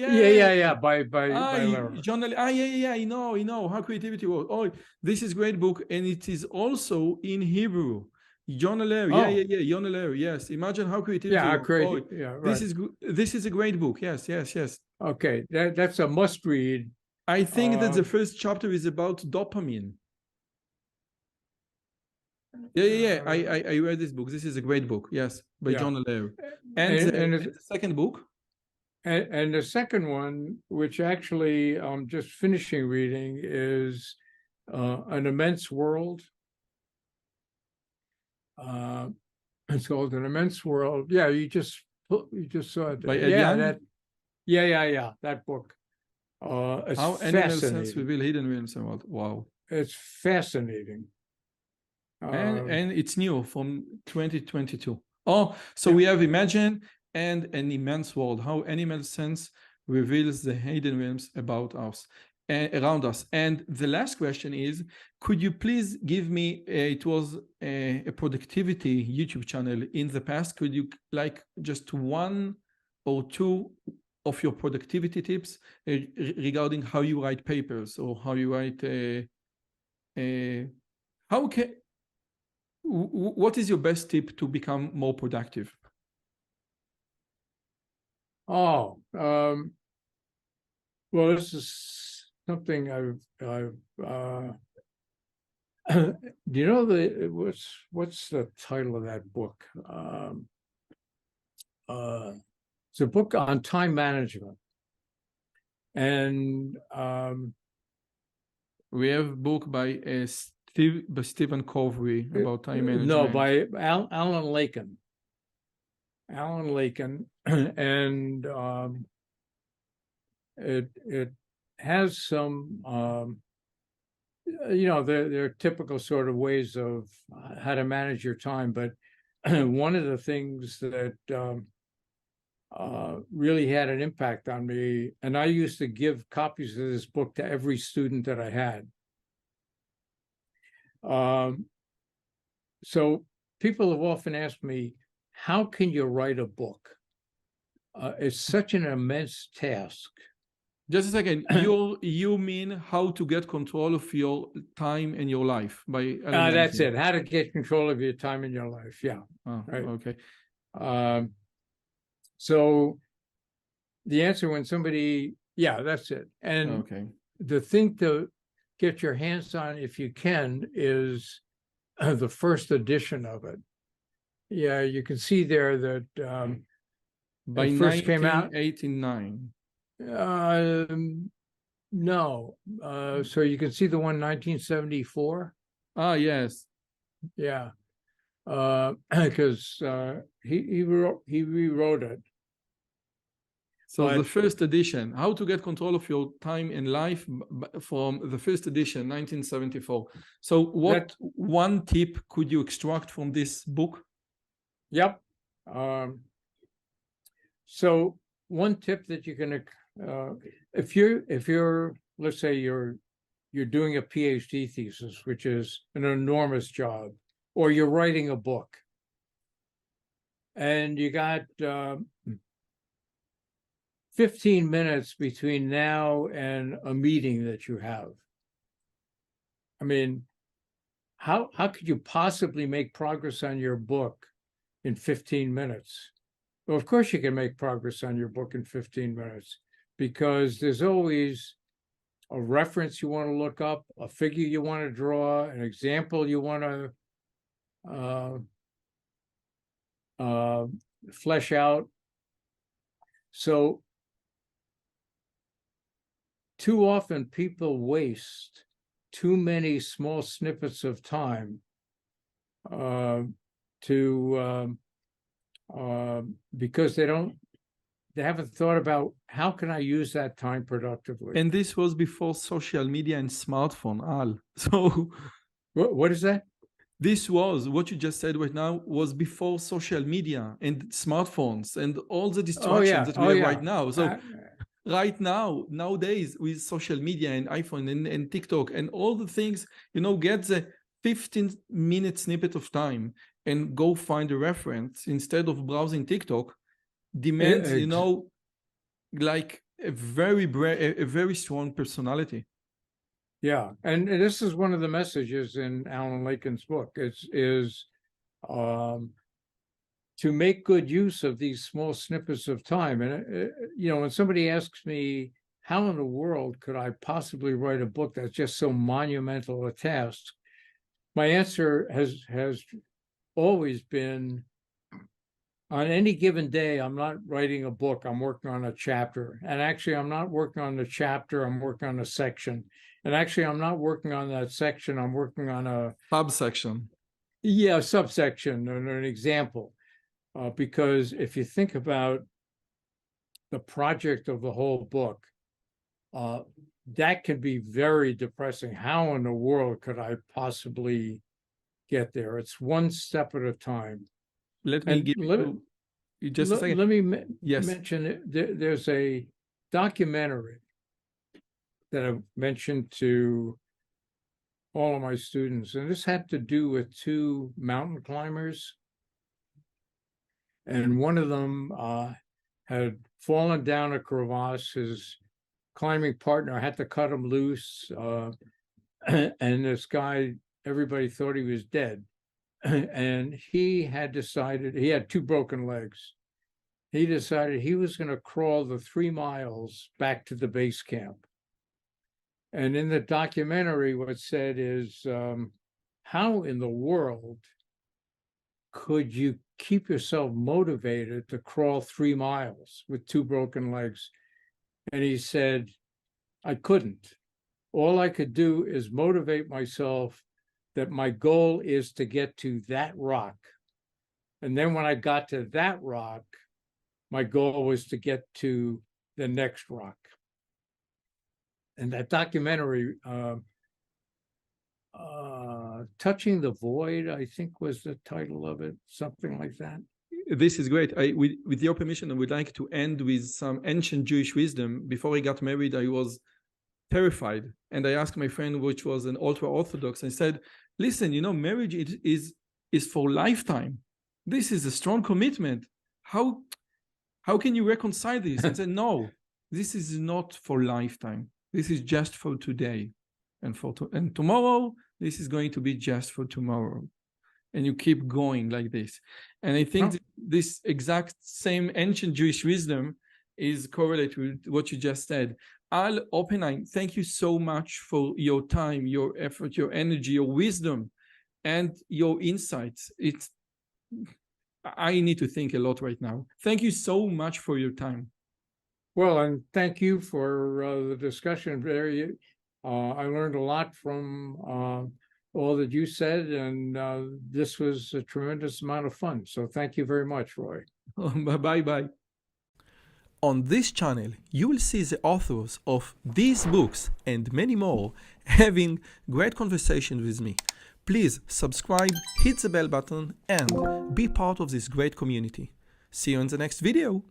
Lehrer. John Lehrer. I know How Creativity Works. Oh, this is a great book, and it is also in Hebrew. John Lehrer, John Lehrer, yes. Imagine How Creativity Works. Right. This is a great book. Yes. Okay, that's a must read. I think that the first chapter is about dopamine. I read this book. This is a great book. Yes, by John Lehrer. And the second book. And the second one, which actually I'm just finishing reading, is An Immense World. It's called An Immense World. Yeah, you just saw it. By Ed Young? That book. It's How animal sense reveal hidden realms in the world. Wow. It's fascinating. And it's new from 2022. Oh, so we have Imagine and An Immense World, how animal sense reveals the hidden realms about us, around us. And the last question is, could you please give me, it was a productivity YouTube channel in the past. Could you like just one or two of your productivity tips regarding how you write papers or how you write, what is your best tip to become more productive? Well, this is something I've do you know what's the title of that book? It's a book on time management. And we have a book by Stephen Covey about time management. No, by Alan Laken. And it has some there are typical sort of ways of how to manage your time, but one of the things that really had an impact on me, and I used to give copies of this book to every student that I had. So people have often asked me, how can you write a book? It's such an immense task. Just a second, you mean how to get control of your time and your life by that's it, how to get control of your time and your life. Right. Okay. So the answer when somebody, that's it. And the thing to get your hands on, if you can, is the first edition of it. You can see there that by it first came out 1989. No. So you can see the one 1974. Yes. Yeah. Because he rewrote it. So the first edition, how to get control of your time and life, from the first edition, 1974. So what one tip could you extract from this book? Yep. So one tip that you can, if you're, let's say you're doing a PhD thesis, which is an enormous job, or you're writing a book, and you got 15 minutes between now and a meeting that you have. I mean, how could you possibly make progress on your book in 15 minutes? Well, of course you can make progress on your book in 15 minutes, because there's always a reference you want to look up, a figure you want to draw, an example you want to flesh out. So too often people waste too many small snippets of time because they haven't thought about how can I use that time productively. And this was before social media and smartphone, Al. So what is that? this was what you just said right now was before social media and smartphones and all the distractions that we have right now. So right now, nowadays, with social media and iPhone and TikTok and all the things, get the 15-minute snippet of time and go find a reference instead of browsing TikTok demands, like a very strong personality. Yeah, and this is one of the messages in Alan Laken's book. Is to make good use of these small snippets of time. And when somebody asks me, how in the world could I possibly write a book that's just so monumental a task? My answer has always been, on any given day, I'm not writing a book, I'm working on a chapter. And actually, I'm not working on the chapter, I'm working on a section. And actually, I'm not working on that section, I'm working on a subsection. Yeah, a subsection or an example. Because if you think about the project of the whole book, that can be very depressing. How in the world could I possibly get there? It's one step at a time. Let me give you just a second. Let me mention it. There's a documentary that I've mentioned to all of my students, and this had to do with two mountain climbers. And one of them had fallen down a crevasse. His climbing partner had to cut him loose. And this guy, everybody thought he was dead. And he had decided, he had two broken legs. He decided he was going to crawl the 3 miles back to the base camp. And in the documentary, what's said is, how in the world could you keep yourself motivated to crawl 3 miles with 2 broken legs? And he said, I couldn't. All I could do is motivate myself that my goal is to get to that rock. And then when I got to that rock, my goal was to get to the next rock. And that documentary, Touching the Void, I think was the title of it, something like that. This is great. With your permission, I would like to end with some ancient Jewish wisdom. Before I got married, I was terrified. And I asked my friend, which was an ultra-Orthodox, I said, listen, marriage is for lifetime. This is a strong commitment. How can you reconcile this? And said, no, this is not for lifetime. This is just for today. And tomorrow, this is going to be just for tomorrow. And you keep going like this. And I think this exact same ancient Jewish wisdom is correlated with what you just said. Al Oppenheim, thank you so much for your time, your effort, your energy, your wisdom, and your insights. I need to think a lot right now. Thank you so much for your time. Well, and thank you for the discussion. I learned a lot from all that you said, and this was a tremendous amount of fun. So thank you very much, Roy. Bye-bye. On this channel, you will see the authors of these books and many more having great conversations with me. Please subscribe, hit the bell button, and be part of this great community. See you in the next video.